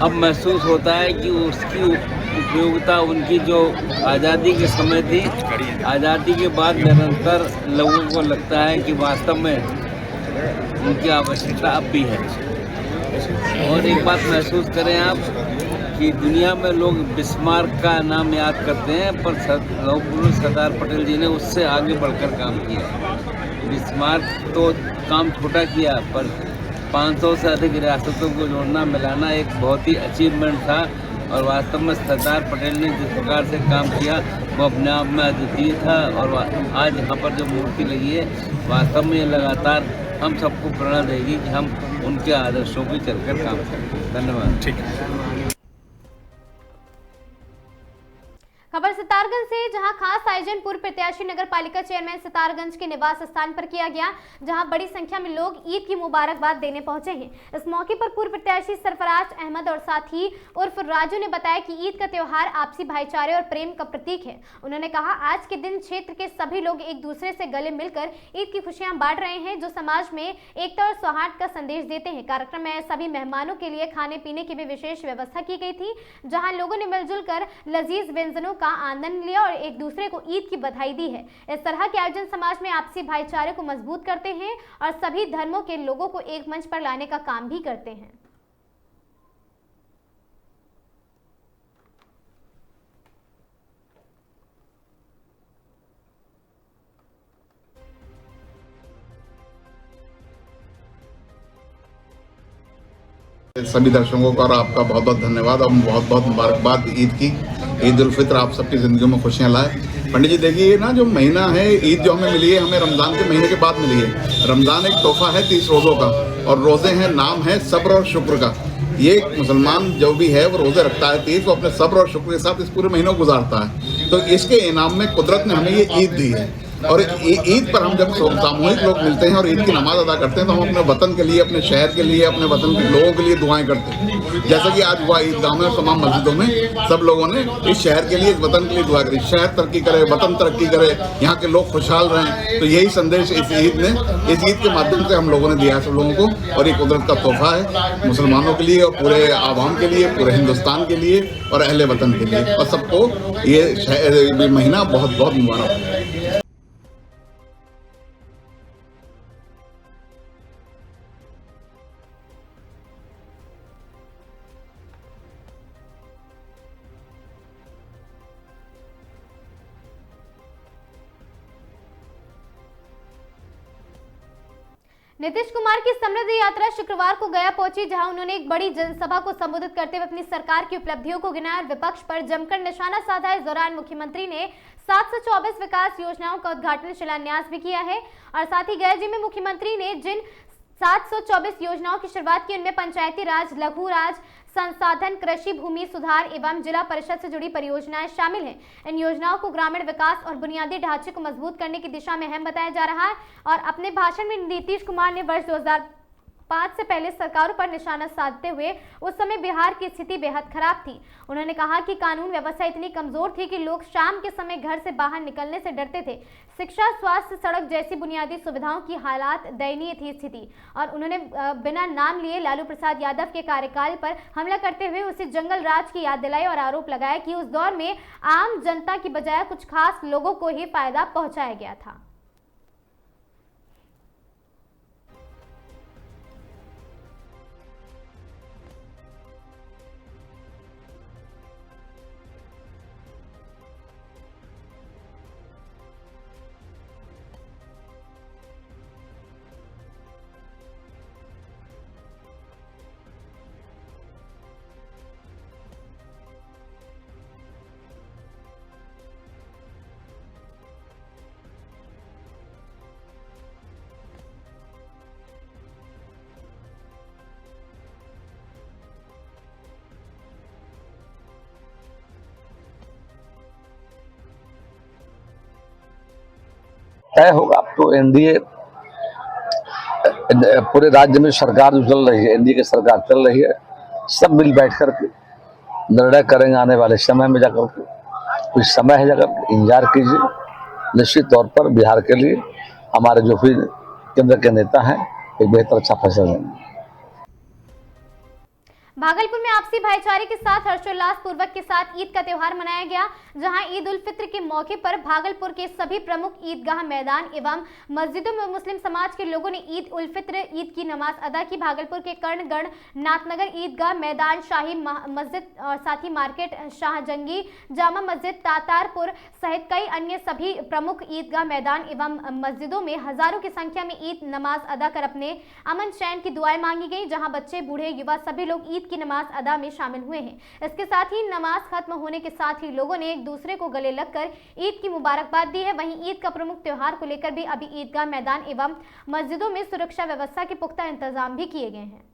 अब महसूस होता है कि उसकी उपयोगिता उनकी जो आज़ादी के समय थी, आज़ादी के बाद निरंतर लोगों को लगता है कि वास्तव में उनकी आवश्यकता अब भी है। और एक बात महसूस करें आप कि दुनिया में लोग बिस्मार्क का नाम याद करते हैं, पर लौह पुरुष सरदार पटेल जी ने उससे आगे बढ़कर काम किया। बिस्मार्क तो काम छोटा किया, पर 500 से अधिक रियासतों को जोड़ना मिलाना एक बहुत ही अचीवमेंट था। और वास्तव में सरदार पटेल ने जिस प्रकार से काम किया वो अपने आप में अद्वितीय था। और आज यहाँ पर जो मूर्ति लगी है, वास्तव में ये लगातार हम सबको प्रेरणा देगी कि हम उनके आदर्शों की चलकर काम करें। धन्यवाद। ठीक है। खबर सितारगंज से, जहां खास आयोजन पूर्व प्रत्याशी नगर पालिका चेयरमैन सितारगंज के निवास स्थान पर किया गया, जहां बड़ी संख्या में लोग ईद की मुबारकबाद देने पहुंचे हैं। इस मौके पर पूर्व प्रत्याशी सरफराज अहमद और साथी उर्फ राजू ने बताया कि ईद का त्योहार आपसी भाईचारे और प्रेम का प्रतीक है। उन्होंने कहा, आज के दिन क्षेत्र के सभी लोग एक दूसरे से गले मिलकर ईद की खुशियां बांट रहे हैं, जो समाज में एकता और सौहार्द का संदेश देते हैं। कार्यक्रम में सभी मेहमानों के लिए खाने पीने की भी विशेष व्यवस्था की गई थी, जहाँ लोगों ने मिलजुल कर लजीज व्यंजनों का आनंद लिया और एक दूसरे को ईद की बधाई दी है। इस तरह के आयोजन समाज में आपसी भाईचारे को मजबूत करते हैं और सभी धर्मों के लोगों को एक मंच पर लाने का काम भी करते हैं। सभी दर्शकों का और आपका बहुत बहुत धन्यवाद और बहुत बहुत मुबारकबाद ईद की। ईद उल फित्र आप सबकी ज़िंदगी में खुशियाँ लाए। पंडित जी देखिए ना, जो महीना है ईद जो हमें मिली है, हमें रमज़ान के महीने के बाद मिली है। रमज़ान एक तोहफा है 30 रोज़ों का, और रोज़े हैं, नाम है सब्र और शुक्र का। ये मुसलमान जो भी है वो रोज़े रखता है 30, वो अपने सब्र और शुक्र के साथ इस पूरे महीनों गुजारता है। तो इसके इनाम में कुदरत ने हमें ये ईद दी है। और ईद पर हम जब सामूहिक लोग मिलते हैं और ईद की नमाज अदा करते हैं, तो हम अपने वतन के लिए, अपने शहर के लिए, अपने वतन के लोगों के लिए दुआएं करते हैं। जैसा कि आज हुआ ईदगाह में और तमाम मस्जिदों में सब लोगों ने इस शहर के लिए, इस वतन के लिए दुआ करी। शहर तरक्की करे, वतन तरक्की करे, यहाँ के लोग खुशहाल रहें। तो यही संदेश इस ईद के माध्यम से हम लोगों ने दिया है सब लोगों को। और ये कुदरत का तोहफा है मुसलमानों के लिए और पूरे आवाम के लिए, पूरे हिंदुस्तान के लिए और अहले वतन के लिए। और सबको ये महीना बहुत बहुत मुबारक। नीतीश कुमार की समृद्धि यात्रा शुक्रवार को गया पहुंची, जहां उन्होंने एक बड़ी जनसभा को संबोधित करते हुए अपनी सरकार की उपलब्धियों को गिनाया और विपक्ष पर जमकर निशाना साधा। इस दौरान मुख्यमंत्री ने 724 विकास योजनाओं का उद्घाटन शिलान्यास भी किया है और साथ ही गया जिले में मुख्यमंत्री ने जिन 724 योजनाओं की शुरुआत की उनमें पंचायती राज, लघु राज संसाधन, कृषि भूमि सुधार एवं जिला परिषद से जुड़ी परियोजनाएं शामिल हैं। इन योजनाओं को ग्रामीण विकास और बुनियादी ढांचे को मजबूत करने की दिशा में अहम बताया जा रहा है। और अपने भाषण में नीतीश कुमार ने वर्ष 2005 से पहले सरकारों पर निशाना साधते हुए उस समय बिहार की स्थिति बेहद खराब थी। उन्होंने कहा कि कानून व्यवस्था इतनी कमजोर थी कि लोग शाम के समय घर से बाहर निकलने से डरते थे। शिक्षा, स्वास्थ्य, सड़क जैसी बुनियादी सुविधाओं की हालात दयनीय थी स्थिति। और उन्होंने बिना नाम लिए लालू प्रसाद यादव के कार्यकाल पर हमला करते हुए उसे जंगल राज की याद दिलाई और आरोप लगाया कि उस दौर में आम जनता की बजाय कुछ खास लोगों को ही फायदा पहुंचाया गया था। तय होगा। तो एनडीए पूरे राज्य में सरकार जो चल रही है, एनडीए की सरकार चल रही है, सब मिल बैठ कर के निर्णय करेंगे आने वाले समय में जाकर के। कुछ समय है, जाकर इंतजार कीजिए। निश्चित तौर पर बिहार के लिए हमारे जो भी केंद्र के नेता हैं एक बेहतर अच्छा फैसला लेंगे। भागलपुर में आपसी भाईचारे के साथ हर्षोल्लास पूर्वक के साथ ईद का त्योहार मनाया गया, जहां ईद उल फित्र के मौके पर भागलपुर के सभी प्रमुख ईदगाह मैदान एवं मस्जिदों में मुस्लिम समाज के लोगों ने ईद उल फित्र ईद की नमाज अदा की। भागलपुर के कर्णगढ़ नाथनगर ईदगाह मैदान, शाही मस्जिद और साथ ही मार्केट, शाहजंगी जामा मस्जिद, तातारपुर सहित कई अन्य सभी प्रमुख ईदगाह मैदान एवं मस्जिदों में हजारों की संख्या में ईद नमाज अदा कर अपने अमन चैन की दुआएं मांगी गई, जहां बच्चे, बूढ़े, युवा सभी लोग ईद की नमाज अदा में शामिल हुए हैं। इसके साथ ही नमाज खत्म होने के साथ ही लोगों ने एक दूसरे को गले लगकर ईद की मुबारकबाद दी है। वहीं ईद का प्रमुख त्योहार को लेकर भी अभी ईदगाह मैदान एवं मस्जिदों में सुरक्षा व्यवस्था के पुख्ता इंतजाम भी किए गए हैं।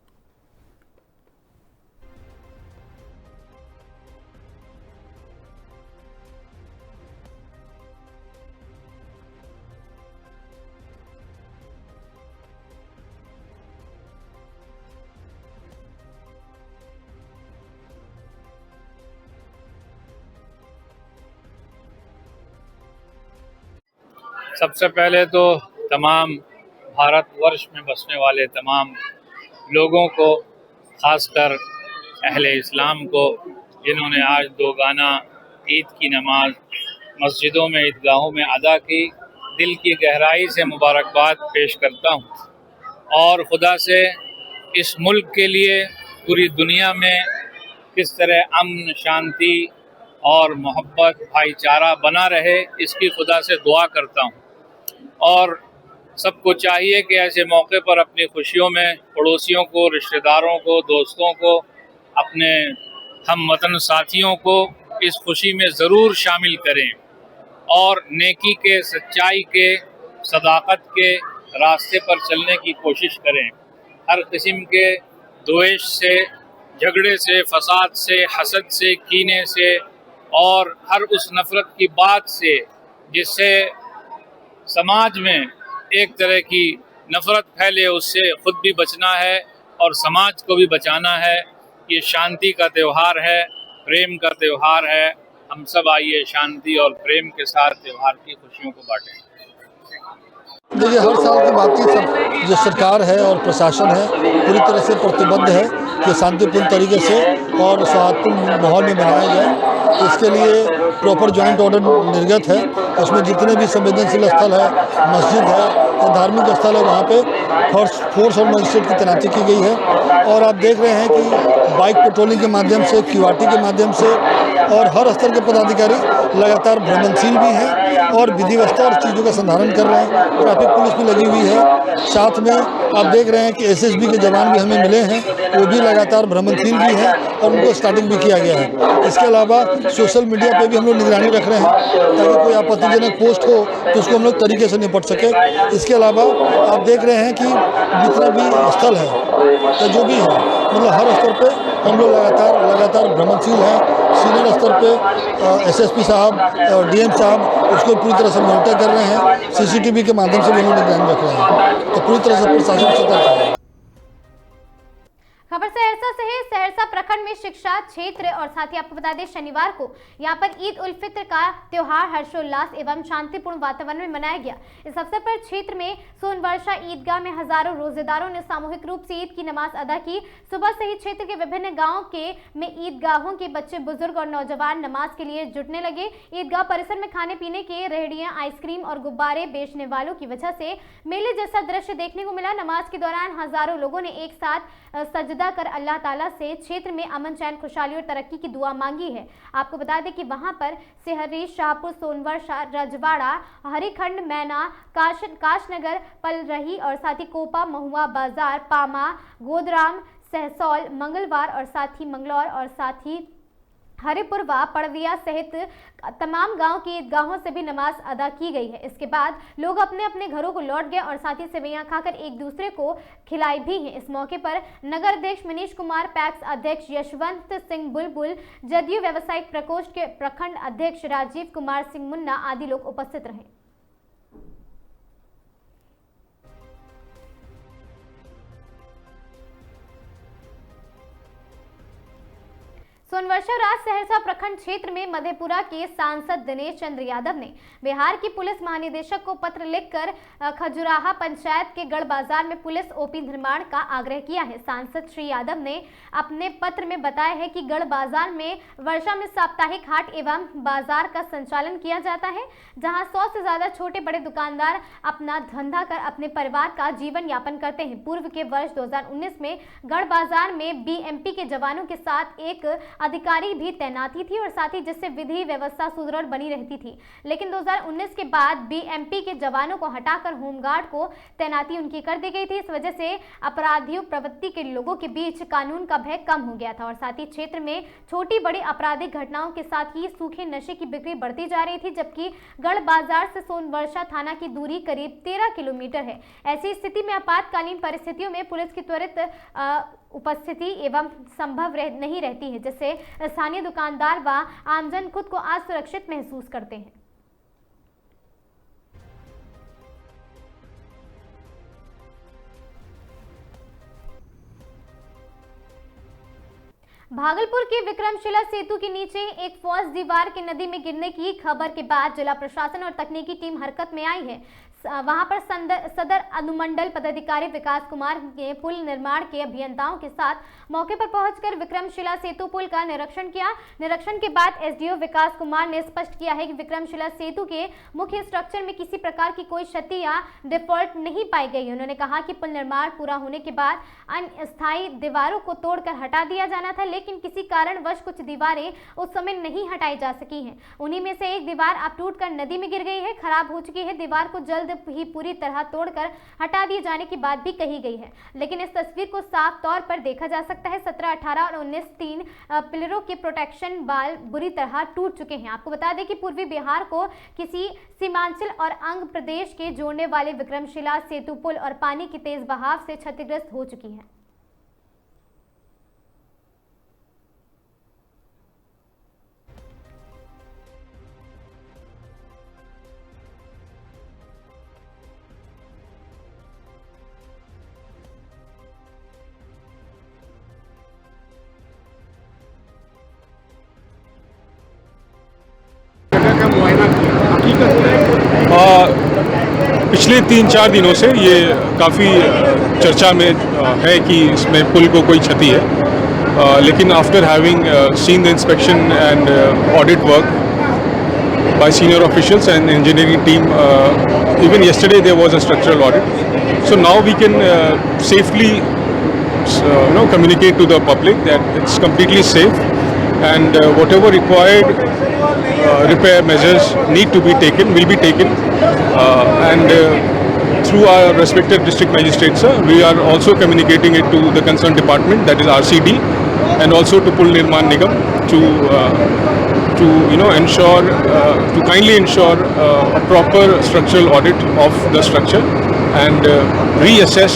सबसे पहले तो तमाम भारतवर्ष में बसने वाले तमाम लोगों को, खासकर अहले इस्लाम को, जिन्होंने आज दोगाना ईद की नमाज मस्जिदों में, ईदगाहों में अदा की, दिल की गहराई से मुबारकबाद पेश करता हूँ। और खुदा से इस मुल्क के लिए पूरी दुनिया में किस तरह अमन, शांति और मोहब्बत, भाईचारा बना रहे, इसकी खुदा से दुआ करता हूँ। और सबको चाहिए कि ऐसे मौके पर अपनी खुशियों में पड़ोसियों को, रिश्तेदारों को, दोस्तों को, अपने हम वतन साथियों को इस खुशी में ज़रूर शामिल करें और नेकी के, सच्चाई के, सदाकत के रास्ते पर चलने की कोशिश करें। हर किस्म के द्वेष से, झगड़े से, फसाद से, हसद से, कीने से और हर उस नफ़रत की बात से जिससे समाज में एक तरह की नफ़रत फैले, उससे खुद भी बचना है और समाज को भी बचाना है। ये शांति का त्यौहार है, प्रेम का त्यौहार है। हम सब आइए शांति और प्रेम के साथ त्यौहार की खुशियों को बांटें। देखिए, हर साल की बात ही सब जो सरकार है और प्रशासन है पूरी तरह से प्रतिबद्ध है कि शांतिपूर्ण तरीके से और सौहार्दपूर्ण माहौल में मनाया जाए। इसके लिए प्रॉपर जॉइंट ऑर्डर निर्गत है। उसमें जितने भी संवेदनशील स्थल है, मस्जिद है या धार्मिक स्थल है, वहाँ पे फोर्स और मजिस्ट्रेट की तैनाती की गई है। और आप देख रहे हैं कि बाइक पेट्रोलिंग के माध्यम से, क्यूआरटी के माध्यम से और हर स्तर के पदाधिकारी लगातार भ्रमणशील भी हैं और विधि व्यवस्था और चीज़ों का संधारण कर रहे हैं। ट्रैफिक पुलिस भी लगी हुई है, साथ में आप देख रहे हैं कि एसएसबी के जवान भी हमें मिले हैं, वो भी लगातार भ्रमणशील भी हैं और उनको स्टार्टिंग भी किया गया है। इसके अलावा सोशल मीडिया पे भी हम लोग निगरानी रख रहे हैं ताकि कोई आपत्तिजनक पोस्ट हो तो उसको हम लोग तरीके से निपट सके। इसके अलावा आप देख रहे हैं कि जितना भी स्थल है या जो भी है, मतलब हर स्तर पे हम लोग लगातार भ्रमणशील हैं। सीनियर स्तर पे एसएसपी साहब और डीएम साहब उसको पूरी तरह से मॉनिटर कर रहे हैं, सीसीटीवी के माध्यम से भी हम लोग निगरानी रख रहे हैं, तो पूरी तरह से प्रशासन सतर्क है। खबर सहरसा से है। सहरसा प्रखंड में शिक्षा क्षेत्र और साथ ही आपको बता दें शनिवार को यहाँ पर ईद उल फित्र का त्योहार हर्षोल्लास एवं शांतिपूर्ण वातावरण में मनाया गया। इस अवसर पर क्षेत्र में सोनवर्षा ईदगाह में हजारों रोजेदारों ने सामूहिक रूप से ईद की नमाज अदा की। सुबह से ही क्षेत्र के विभिन्न गाँव में ईदगाहों के बच्चे, बुजुर्ग और नौजवान नमाज के लिए जुटने लगे। ईदगाह परिसर में खाने पीने के रेहड़ियां, आइसक्रीम और गुब्बारे बेचने वालों की वजह से मेले जैसा दृश्य देखने को मिला। नमाज के दौरान हजारों लोगों ने एक साथ सजदा कर अल्लाह ताला से क्षेत्र में अमन, चैन, खुशहाली और तरक्की की दुआ मांगी है। आपको बता दें कि वहां पर सिहरी, शाहपुर, सोनवर्षा, रजवाड़ा, हरिखंड, मैना, काशनगर, पलरही और साथ ही कोपा, महुआ बाजार, पामा, गोदराम, सहसौल, मंगलवार और साथ ही मंगलौर और साथ ही हरिपुरवा, पड़विया सहित तमाम गांव की ईदगाहों से भी नमाज अदा की गई है। इसके बाद लोग अपने अपने घरों को लौट गए और साथ ही सेवैयां खाकर एक दूसरे को खिलाई भी हैं। इस मौके पर नगर अध्यक्ष मनीष कुमार, पैक्स अध्यक्ष यशवंत सिंह बुलबुल, जदयू व्यवसायिक प्रकोष्ठ के प्रखंड अध्यक्ष राजीव कुमार सिंह मुन्ना आदि लोग उपस्थित रहे। सोनवर्षा राज सहरसा प्रखंड क्षेत्र में मधेपुरा के सांसद दिनेश चंद्र यादव ने बिहार की पुलिस महानिदेशक को पत्र लिखकर खजुराहा पंचायत के गढ़ बाजार में पुलिस ओपी निर्माण का आग्रह किया है। सांसद श्री यादव ने अपने पत्र में बताया है कि गढ़ बाजार में वर्षा में साप्ताहिक हाट एवं बाजार का संचालन किया जाता है, जहां 100 से ज्यादा छोटे बड़े दुकानदार अपना धंधा कर अपने परिवार का जीवन यापन करते हैं। पूर्व के वर्ष 2019 में गढ़ बाजार में बीएमपी के जवानों के साथ एक अधिकारी भी तैनाती थी और साथ ही जिससे विधि व्यवस्था सुदृढ़ बनी रहती थी, लेकिन 2019 के बाद बीएमपी के जवानों को हटाकर होमगार्ड को तैनाती उनकी कर दी गई थी। इस वजह से अपराधियों प्रवृत्ति के लोगों के बीच कानून का भय कम हो गया था और साथ ही क्षेत्र में छोटी बड़ी आपराधिक घटनाओं के साथ ही सूखे नशे की बिक्री बढ़ती जा रही थी, जबकि गढ़ बाजार से सोनवर्षा थाना की दूरी करीब 13 किलोमीटर है। ऐसी स्थिति में आपातकालीन परिस्थितियों में पुलिस की त्वरित उपस्थिति एवं संभव नहीं रहती है, जिससे स्थानीय दुकानदार व आमजन खुद को असुरक्षित महसूस करते हैं। भागलपुर के विक्रमशिला सेतु के नीचे एक फौज दीवार के नदी में गिरने की खबर के बाद जिला प्रशासन और तकनीकी टीम हरकत में आई है। वहां पर सदर अनुमंडल पदाधिकारी विकास कुमार ने पुल निर्माण के अभियंताओं के साथ मौके पर पहुंचकर विक्रमशिला सेतु पुल का निरीक्षण किया। निरीक्षण के बाद एसडीओ विकास कुमार ने स्पष्ट किया है कि विक्रमशिला सेतु के मुख्य स्ट्रक्चर में किसी प्रकार की कोई क्षति या डिफॉल्ट नहीं पाई गई। उन्होंने कहा कि पुल निर्माण पूरा होने के बाद अस्थायी दीवारों को तोड़कर हटा दिया जाना था, लेकिन किसी कारणवश कुछ दीवारें उस समय नहीं हटाई जा सकी हैं। उन्हीं में से एक दीवार अब टूटकर नदी में गिर गई है, खराब हो चुकी है। दीवार को जल्द ही पूरी तरह तोड़कर हटा दिए जाने की बात भी कही गई है, लेकिन इस तस्वीर को साफ तौर पर देखा जा सकता है। 17, 18 और 19 3 पिलरों के प्रोटेक्शन बाल बुरी तरह टूट चुके हैं। आपको बता दें कि पूर्वी बिहार को किसी सीमांचल और अंग प्रदेश के जोड़ने वाले विक्रमशिला सेतु पुल और पानी की तेज बहाव से क्षतिग्रस्त हो चुकी है। पिछले 3-4 दिनों से ये काफ़ी चर्चा में है कि इसमें पुल को कोई क्षति है, लेकिन after having seen the inspection and audit work by senior officials and engineering team, even yesterday there was a structural audit, so now we can safely communicate to the public that it's completely safe and whatever required repair measures need to be taken will be taken, and through our respective district magistrates, we are also communicating it to the concerned department, that is RCD, and also to Pul Nirman Nigam to ensure, to kindly ensure a proper structural audit of the structure and reassess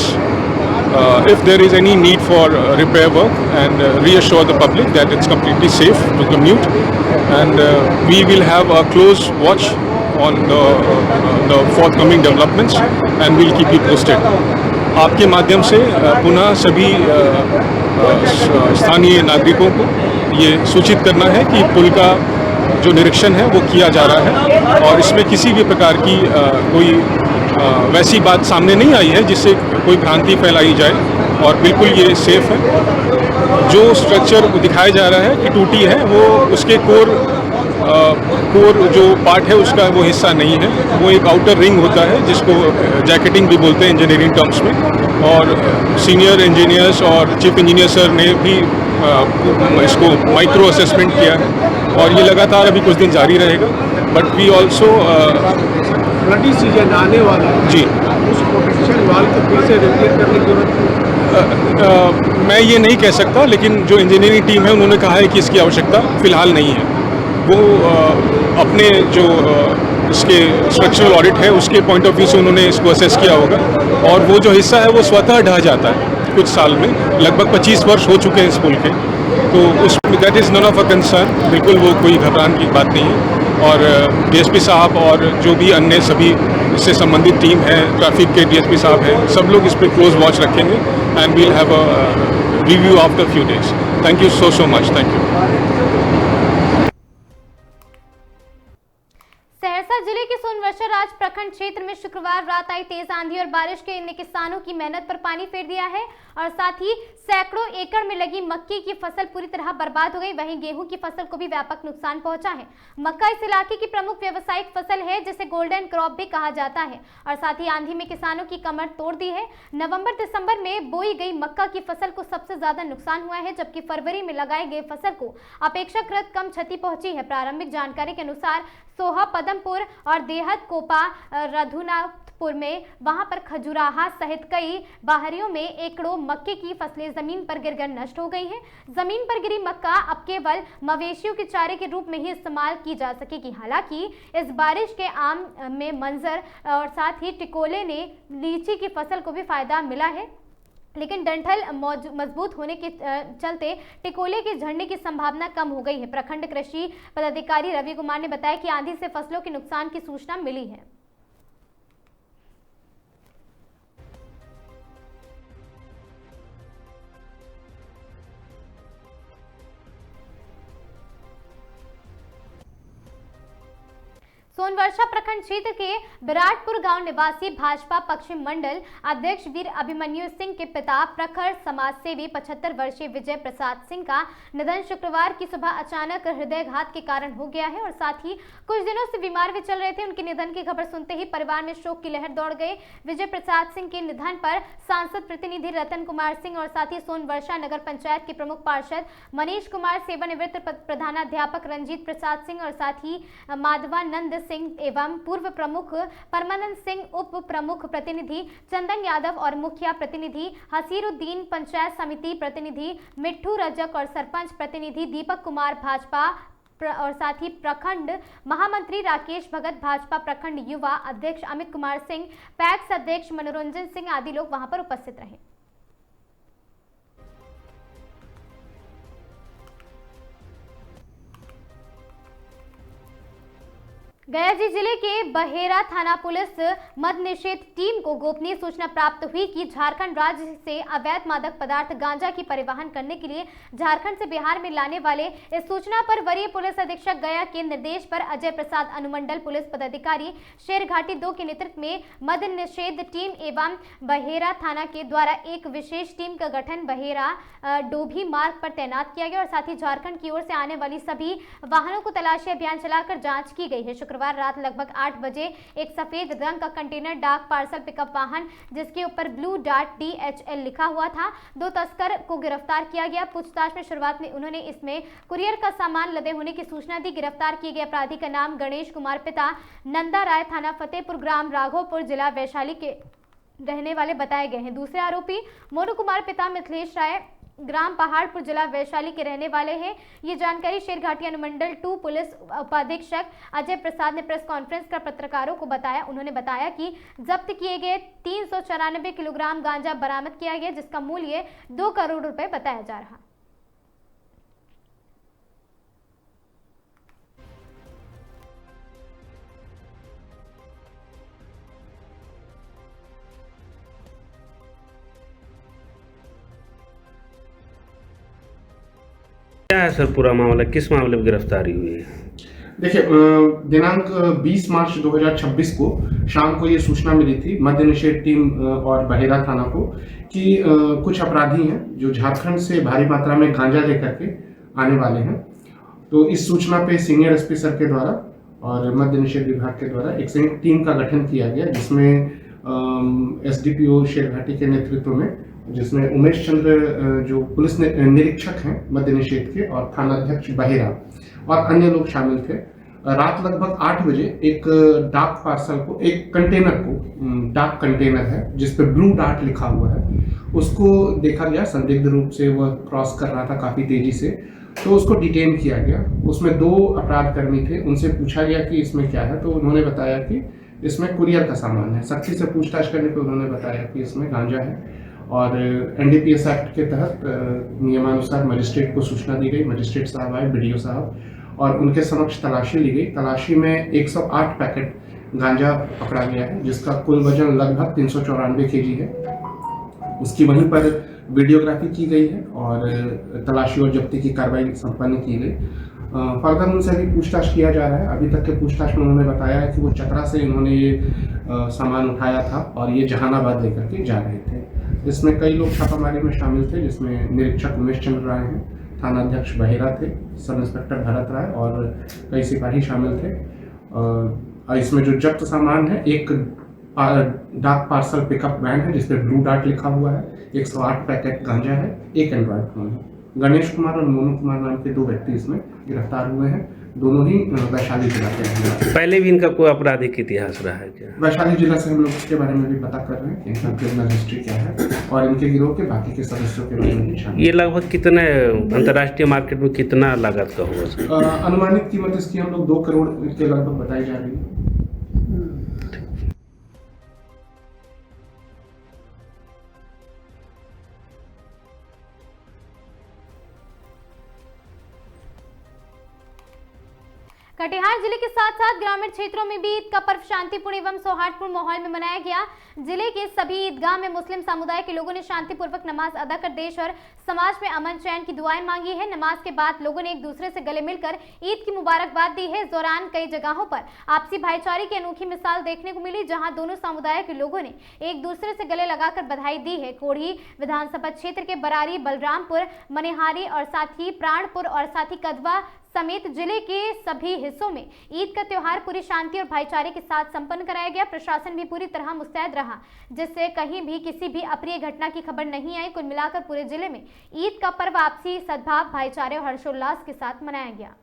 if there is any need for repair work, and reassure the public that it's completely safe to commute, and we will have a close watch on the forthcoming developments and we'll keep you posted. आपके माध्यम से पुनः सभी स्थानीय नागरिकों को ये सूचित करना है कि पुल का जो निरीक्षण है वो किया जा रहा है और इसमें किसी भी प्रकार की कोई वैसी बात सामने नहीं आई है जिससे कोई भ्रांति फैलाई जाए और बिल्कुल ये सेफ है। जो स्ट्रक्चर दिखाया जा रहा है कि टूटी है वो उसके कोर जो पार्ट है उसका वो हिस्सा नहीं है, वो एक आउटर रिंग होता है जिसको जैकेटिंग भी बोलते हैं इंजीनियरिंग टर्म्स में, और सीनियर इंजीनियर्स और चीफ इंजीनियर सर ने भी इसको माइक्रो असेसमेंट किया है और ये लगातार अभी कुछ दिन जारी रहेगा। बट वी ऑल्सो सीजन आने वाला जी उस प्रोटेक्शन वाल को फिर से रिपेयर करने की जरूरत मैं ये नहीं कह सकता, लेकिन जो इंजीनियरिंग टीम है उन्होंने कहा है कि इसकी आवश्यकता फ़िलहाल नहीं है। वो अपने जो इसके स्ट्रक्चरल ऑडिट है उसके पॉइंट ऑफ व्यू से उन्होंने इसको असेस किया होगा, और वो जो हिस्सा है वो स्वतः ढह जाता है कुछ साल में, लगभग 25 वर्ष हो चुके हैं इस पुल के, तो उसमें that is none of a concern, बिल्कुल वो कोई घबराने की बात नहीं है। और डीएसपी साहब और जो भी अन्य सभी इससे संबंधित टीम है, ट्रैफिक के डीएसपी साहब हैं, सब लोग इस पर क्लोज वॉच रखेंगे and will have a review after few days. Thank you so much, thank you. Saharsa जिले के सोनवर्षा राज प्रखंड क्षेत्र में शुक्रवार रात आई तेज आंधी और बारिश के इन किसानों की मेहनत पर पानी फेर दिया है और साथ ही सैकड़ों एकड़ में लगी मक्के की फसल पूरी तरह बर्बाद हो गई। वहीं गेहूं की फसल को भी व्यापक नुकसान पहुंचा है। मक्का इस इलाके की प्रमुख व्यावसायिक फसल है जिसे गोल्डन क्रॉप भी कहा जाता है, और साथ ही आंधी में किसानों की कमर तोड़ दी है। नवंबर दिसंबर में बोई गई मक्का की फसल को सबसे ज्यादा नुकसान हुआ है, जबकि फरवरी में लगाई गई फसल को अपेक्षाकृत कम क्षति पहुंची है। प्रारंभिक जानकारी के अनुसार सोहा, पदमपुर और देहत कोपा, रघुनाथपुर में वहां पर खजुराहा सहित कई बाहरियों में एकड़ों मक्के की फसलें जमीन पर गिरकर नष्ट हो गई है। जमीन पर गिरी मक्का अब केवल मवेशियों के चारे के रूप में ही इस्तेमाल की जा सकेगी। हालांकि इस बारिश के आम में मंजर और साथ ही टिकोले ने लीची की फसल को भी फायदा मिला है, लेकिन डंठल मजबूत होने के चलते टिकोले के झड़ने की संभावना कम हो गई है। प्रखंड कृषि पदाधिकारी रवि कुमार ने बताया कि आंधी से फसलों के नुकसान की सूचना मिली है। सोनवर्षा प्रखंड क्षेत्र के विराटपुर गांव निवासी भाजपा पश्चिम मंडल अध्यक्ष वीर अभिमन्यु सिंह के पिता प्रखर समाज सेवी 75 वर्षीय विजय प्रसाद सिंह का निधन शुक्रवार की सुबह अचानक हृदयघात के कारण हो गया है और साथ ही कुछ दिनों से बीमार भी चल रहे थे। उनके निधन की खबर सुनते ही परिवार में शोक की लहर दौड़ गई। विजय प्रसाद सिंह के निधन पर सांसद प्रतिनिधि रतन कुमार सिंह और साथ ही सोनवर्षा नगर पंचायत के प्रमुख पार्षद मनीष कुमार, सेवानिवृत्त प्रधानाध्यापक रंजीत प्रसाद सिंह और साथ ही माधवानंद सिंह एवं पूर्व प्रमुख परमानंद सिंह, उप प्रमुख प्रतिनिधि चंदन यादव और मुखिया प्रतिनिधि हसीरुद्दीन, पंचायत समिति प्रतिनिधि मिट्ठू रजक और सरपंच प्रतिनिधि दीपक कुमार भाजपा और साथ ही प्रखंड महामंत्री राकेश भगत, भाजपा प्रखंड युवा अध्यक्ष अमित कुमार सिंह, पैक्स अध्यक्ष मनोरंजन सिंह आदि लोग वहां पर उपस्थित रहे। गया जिले के बहेरा थाना पुलिस मद निषेध टीम को गोपनीय सूचना प्राप्त हुई कि झारखंड राज्य से अवैध मादक पदार्थ गांजा की परिवहन करने के लिए झारखंड से बिहार में लाने वाले इस सूचना पर वरीय पुलिस अधीक्षक गया के निर्देश पर अजय प्रसाद अनुमंडल पुलिस पदाधिकारी शेरघाटी 2 के नेतृत्व में मद निषेध टीम एवं बहेरा थाना के द्वारा एक विशेष टीम का गठन बहेरा डोभी मार्ग पर तैनात किया गया और साथ ही झारखंड की ओर से आने वाली सभी वाहनों को तलाशी अभियान चलाकर जाँच की गई है। शुक्रवार रात लगभग 8 बजे एक सफेद रंग का कंटेनर डाक पार्सल पिकअप वाहन जिसके ऊपर ब्लू डार्ट DHL लिखा हुआ था 2 तस्कर को गिरफ्तार किया गया। पूछताछ में शुरुआत में उन्होंने इसमें कुरियर का सामान लदे होने की सूचना दी। गिरफ्तार किए गए अपराधी का नाम गणेश कुमार, पिता नंदा राय, थाना फतेहपुर, ग्राम राघोपुर, जिला वैशाली के रहने वाले बताए गए हैं। दूसरे आरोपी मोनू कुमार, पिता मिथिलेश राय, ग्राम पहाड़पुर, जिला वैशाली के रहने वाले हैं। ये जानकारी शेरघाटी अनुमंडल 2 पुलिस उपाधीक्षक अजय प्रसाद ने प्रेस कॉन्फ्रेंस कर पत्रकारों को बताया। उन्होंने बताया कि जब्त किए गए 394 किलोग्राम गांजा बरामद किया गया जिसका मूल्य 2 करोड़ रुपए बताया जा रहा। क्या है सर पूरा मामला, किस मामले में गिरफ्तारी हुई है? देखिए, दिनांक 20 मार्च 2026 को शाम को ये सूचना मिली थी मद्य निषेध टीम और बहेरा थाना को कि कुछ अपराधी हैं जो झारखंड से भारी मात्रा में गांजा लेकर के आने वाले हैं। तो इस सूचना पे सीनियर SP सर के द्वारा और मद्य निषेध विभाग के द्वारा एक संयुक्त टीम का गठन किया गया जिसमें SDPO शेरघाटी के नेतृत्व में, जिसमें उमेश चंद्र जो पुलिस निरीक्षक हैं मद्य निषेध के और थानाध्यक्ष बहेरा और अन्य लोग शामिल थे। रात लगभग 8 बजे एक डाक पार्सल को, एक कंटेनर को, डाक कंटेनर है जिस पे ब्लू डार्ट लिखा हुआ है, उसको देखा गया। संदिग्ध रूप से वह क्रॉस कर रहा था काफ़ी तेजी से, तो उसको डिटेन किया गया। उसमें 2 अपराध कर्मी थे, उनसे पूछा गया कि इसमें क्या है, तो उन्होंने बताया कि इसमें कुरियर का सामान है। सख्ती से पूछताछ करने पर उन्होंने बताया कि इसमें गांजा है और NDPS एक्ट के तहत नियमानुसार मजिस्ट्रेट को सूचना दी गई। मजिस्ट्रेट साहब आए, BDO साहब, और उनके समक्ष तलाशी ली गई। तलाशी में 108 पैकेट गांजा पकड़ा गया है जिसका कुल वजन लगभग 394 kg है। उसकी वहीं पर वीडियोग्राफी की गई है और तलाशी और जब्ती की कार्रवाई संपन्न की गई। फर्दर उनसे भी पूछताछ किया जा रहा है। अभी तक के पूछताछ में उन्होंने बताया है कि वो चतरा से इन्होंने ये सामान उठाया था और ये जहानाबाद लेकर के जा रहे थे। इसमें कई लोग छापामारी में शामिल थे जिसमें निरीक्षक उमेश चंद्र राय हैं, थानाध्यक्ष बहेरा थे, सब इंस्पेक्टर भरत राय और कई सिपाही शामिल थे। इसमें जो जब्त सामान है, एक डाक पार्सल पिकअप वैन है जिसपे ब्लू डार्ट लिखा हुआ है, 108 पैकेट गांजा है, एक एंड्रॉयड फोन है। गणेश कुमार और मोनू कुमार नाम के 2 व्यक्ति इसमें गिरफ्तार हुए हैं, दोनों ही वैशाली जिला के हैं। पहले भी इनका कोई आपराधिक इतिहास रहा है क्या? वैशाली जिला से हम लोग इसके बारे में भी पता कर रहे हैं कि इनका क्रिमिनल हिस्ट्री क्या है और इनके गिरोह के बाकी के सदस्यों के बारे में भी शामिल। ये लगभग कितने अंतर्राष्ट्रीय मार्केट में कितना लागत का होगा? अनुमानित कीमत इसकी हम लोग 2 करोड़ के लगभग बताई जा रही है। कटिहार जिले के साथ साथ ग्रामीण क्षेत्रों में भी ईद का पर्व शांतिपूर्ण एवं सौहार्दपूर्ण माहौल में मनाया गया। जिले के सभी ईदगाह में मुस्लिम समुदाय के लोगों ने शांतिपूर्वक नमाज अदा कर देश और समाज में अमन चैन की दुआएं मांगी है। नमाज के बाद लोगों ने एक दूसरे से गले मिलकर ईद की मुबारकबाद दी है। इस दौरान कई जगहों पर आपसी भाईचारे की अनोखी मिसाल देखने को मिली, जहां दोनों समुदाय के लोगों ने एक दूसरे से गले लगाकर बधाई दी है। कोढ़ी विधानसभा क्षेत्र के बरारी, बलरामपुर, मनिहारी और साथ ही प्राणपुर और साथ ही कदवा समेत जिले के सभी हिस्सों में ईद का त्योहार पूरी शांति और भाईचारे के साथ संपन्न कराया गया। प्रशासन भी पूरी तरह मुस्तैद रहा, जिससे कहीं भी किसी भी अप्रिय घटना की खबर नहीं आई। कुल मिलाकर पूरे जिले में ईद का पर्व आपसी सद्भाव, भाईचारे और हर्षोल्लास के साथ मनाया गया।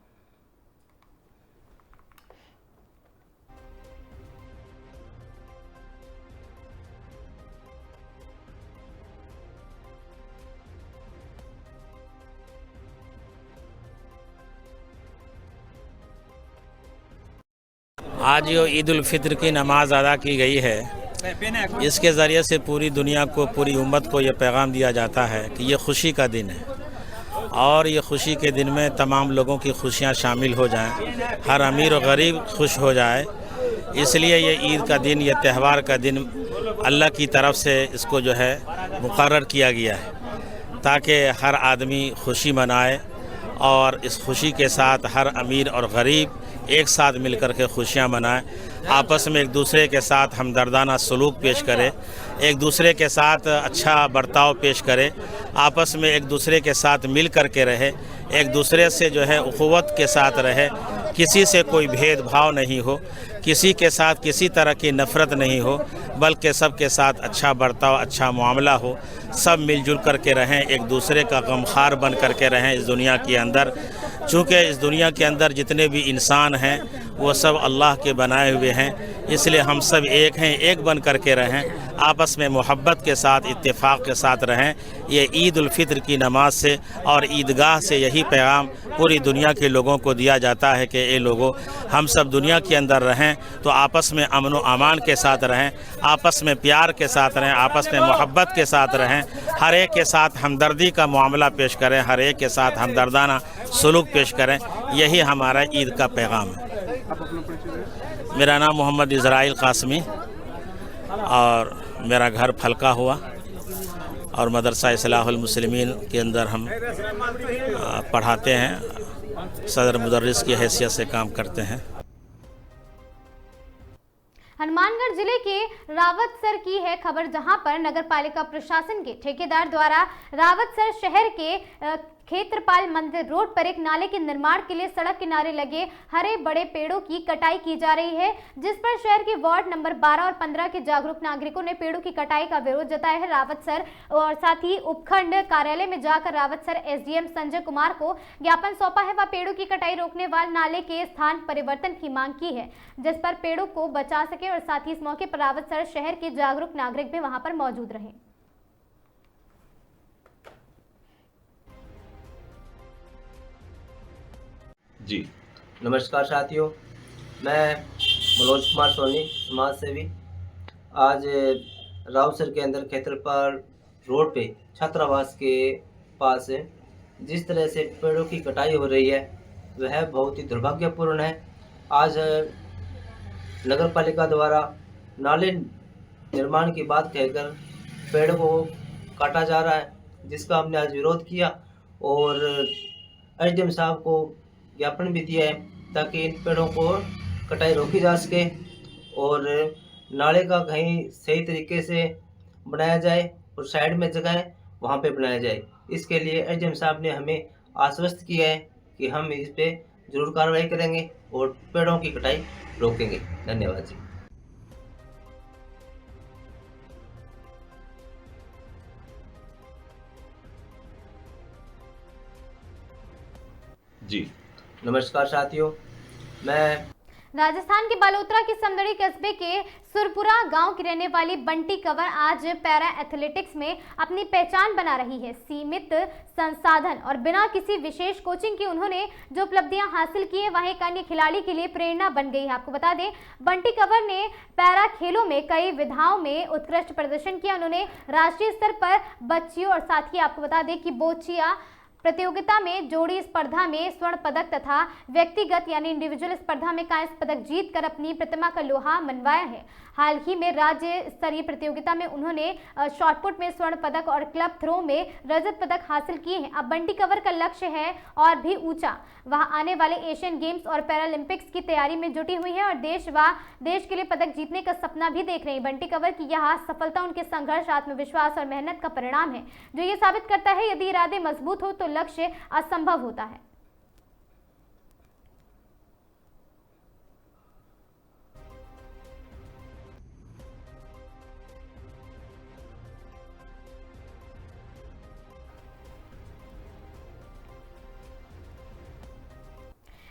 आज जो ईद उल फित्र की नमाज अदा की गई है, इसके ज़रिए से पूरी दुनिया को, पूरी उम्मत को ये पैगाम दिया जाता है कि ये खुशी का दिन है और ये खुशी के दिन में तमाम लोगों की खुशियाँ शामिल हो जाएं, हर अमीर और गरीब खुश हो जाए। इसलिए ये ईद का दिन, ये त्यौहार का दिन अल्लाह की तरफ से इसको जो है मुकर्रर किया गया है ताकि हर आदमी खुशी मनाए और इस खुशी के साथ हर अमीर और गरीब एक साथ मिलकर के खुशियाँ मनाएं, आपस में एक दूसरे के साथ हमदर्दाना सलूक पेश करें, एक दूसरे के साथ अच्छा बर्ताव पेश करें, आपस में एक दूसरे के साथ मिल कर के रहे, एक दूसरे से जो है उख़ुवत के साथ रहे किसी से कोई भेदभाव नहीं हो, किसी के साथ किसी तरह की नफ़रत नहीं हो, बल्कि सबके साथ अच्छा बर्ताव, अच्छा मामला हो, सब मिलजुल करके रहें, एक दूसरे का गमखार बन करके रहें इस दुनिया के अंदर। चूँकि इस दुनिया के अंदर जितने भी इंसान हैं वो सब अल्लाह के बनाए हुए हैं, इसलिए हम सब एक हैं, एक बन करके रहें, आपस में मोहब्बत के साथ, इत्तेफाक के साथ रहें। ये ईद उल फित्र की नमाज से और ईदगाह से यही पैगाम पूरी दुनिया के लोगों को दिया जाता है कि ये लोगों, हम सब दुनिया के अंदर रहें तो आपस में अमन व अमान के साथ रहें, आपस में प्यार के साथ रहें, आपस में मोहब्बत के साथ रहें, हर एक के साथ हमदर्दी का मामला पेश करें, हर एक के साथ हमदर्दाना सलूक पेश करें। यही हमारा ईद का पैगाम है। मेरा नाम मोहम्मद इज़राइल कासमी और मेरा घर फलका हुआ और मदरसा इस्लाहुल मुस्लिमीन के अंदर हम पढ़ाते हैं, सदर मुदर्रिस की हैसियत से काम करते हैं। हनुमानगढ़ जिले के रावतसर की है खबर, जहां पर नगर पालिका प्रशासन के ठेकेदार द्वारा रावतसर शहर के क्षेत्रपाल मंदिर रोड पर एक नाले के निर्माण के लिए सड़क किनारे लगे हरे बड़े पेड़ों की कटाई की जा रही है, जिस पर शहर के वार्ड नंबर 12 और 15 के जागरूक नागरिकों ने पेड़ों की कटाई का विरोध जताया है। रावतसर और साथ ही उपखंड कार्यालय में जाकर रावतसर एसडीएम संजय कुमार को ज्ञापन सौंपा है। वह पेड़ों की कटाई रोकने वाले नाले के स्थान परिवर्तन की मांग की है, जिस पर पेड़ों को बचा सके और साथ ही इस मौके पर रावतसर शहर के जागरूक नागरिक भी वहां पर मौजूद रहे। जी नमस्कार साथियों, मैं मनोज कुमार सोनी, समाज सेवी। आज रावतसर के अंदर क्षेत्रपाल रोड पे छात्रावास के पास जिस तरह से पेड़ों की कटाई हो रही है वह बहुत ही दुर्भाग्यपूर्ण है। आज नगर पालिका द्वारा नाले निर्माण की बात कहकर पेड़ को काटा जा रहा है, जिसका हमने आज विरोध किया और एसडीएम साहब को ज्ञापन भी दिया है ताकि इन पेड़ों को कटाई रोकी जा सके और नाले का कहीं सही तरीके से बनाया जाए और साइड में जगह है वहाँ पे बनाया जाए। इसके लिए एसडीएम साहब ने हमें आश्वस्त किया है कि हम इस पे जरूर कार्रवाई करेंगे और पेड़ों की कटाई रोकेंगे। धन्यवाद जी। जी नमस्कार साथियों, मैं राजस्थान के बालोतरा के समदड़ी कस्बे के सुरपुरा गांव की रहने वाली बंटी कंवर आज पैरा एथलेटिक्स में अपनी पहचान बना रही है। सीमित संसाधन और बिना किसी विशेष कोचिंग के उन्होंने जो उपलब्धियां हासिल की है वह एक अन्य खिलाड़ी के लिए प्रेरणा बन गई है। आपको बता दें, बंटी कंवर ने पैरा खेलों में कई विधाओं में उत्कृष्ट प्रदर्शन किया। उन्होंने राष्ट्रीय स्तर पर बच्चियों और साथ ही आपको बता दें कि बोचिया प्रतियोगिता में जोड़ी स्पर्धा में स्वर्ण पदक तथा व्यक्तिगत यानी इंडिविजुअल स्पर्धा में कांस्य पदक जीतकर अपनी प्रतिमा का लोहा मनवाया है। हाल ही में राज्य स्तरीय प्रतियोगिता में उन्होंने शॉटपुट में स्वर्ण पदक और क्लब थ्रो में रजत पदक हासिल किए हैं। अब बंटी कंवर का लक्ष्य है और भी ऊंचा। वह आने वाले एशियन गेम्स और पैरालंपिक्स की तैयारी में जुटी हुई है और देश के लिए पदक जीतने का सपना भी देख रही है। बंटी कंवर की यह सफलता उनके संघर्ष, आत्मविश्वास और मेहनत का परिणाम है, जो ये साबित करता है यदि इरादे मजबूत हो तो लक्ष्य असंभव होता है।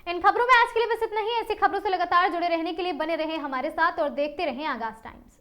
इन खबरों में आज के लिए बस इतना ही। ऐसी खबरों से लगातार जुड़े रहने के लिए बने रहें हमारे साथ और देखते रहें आगाज टाइम्स।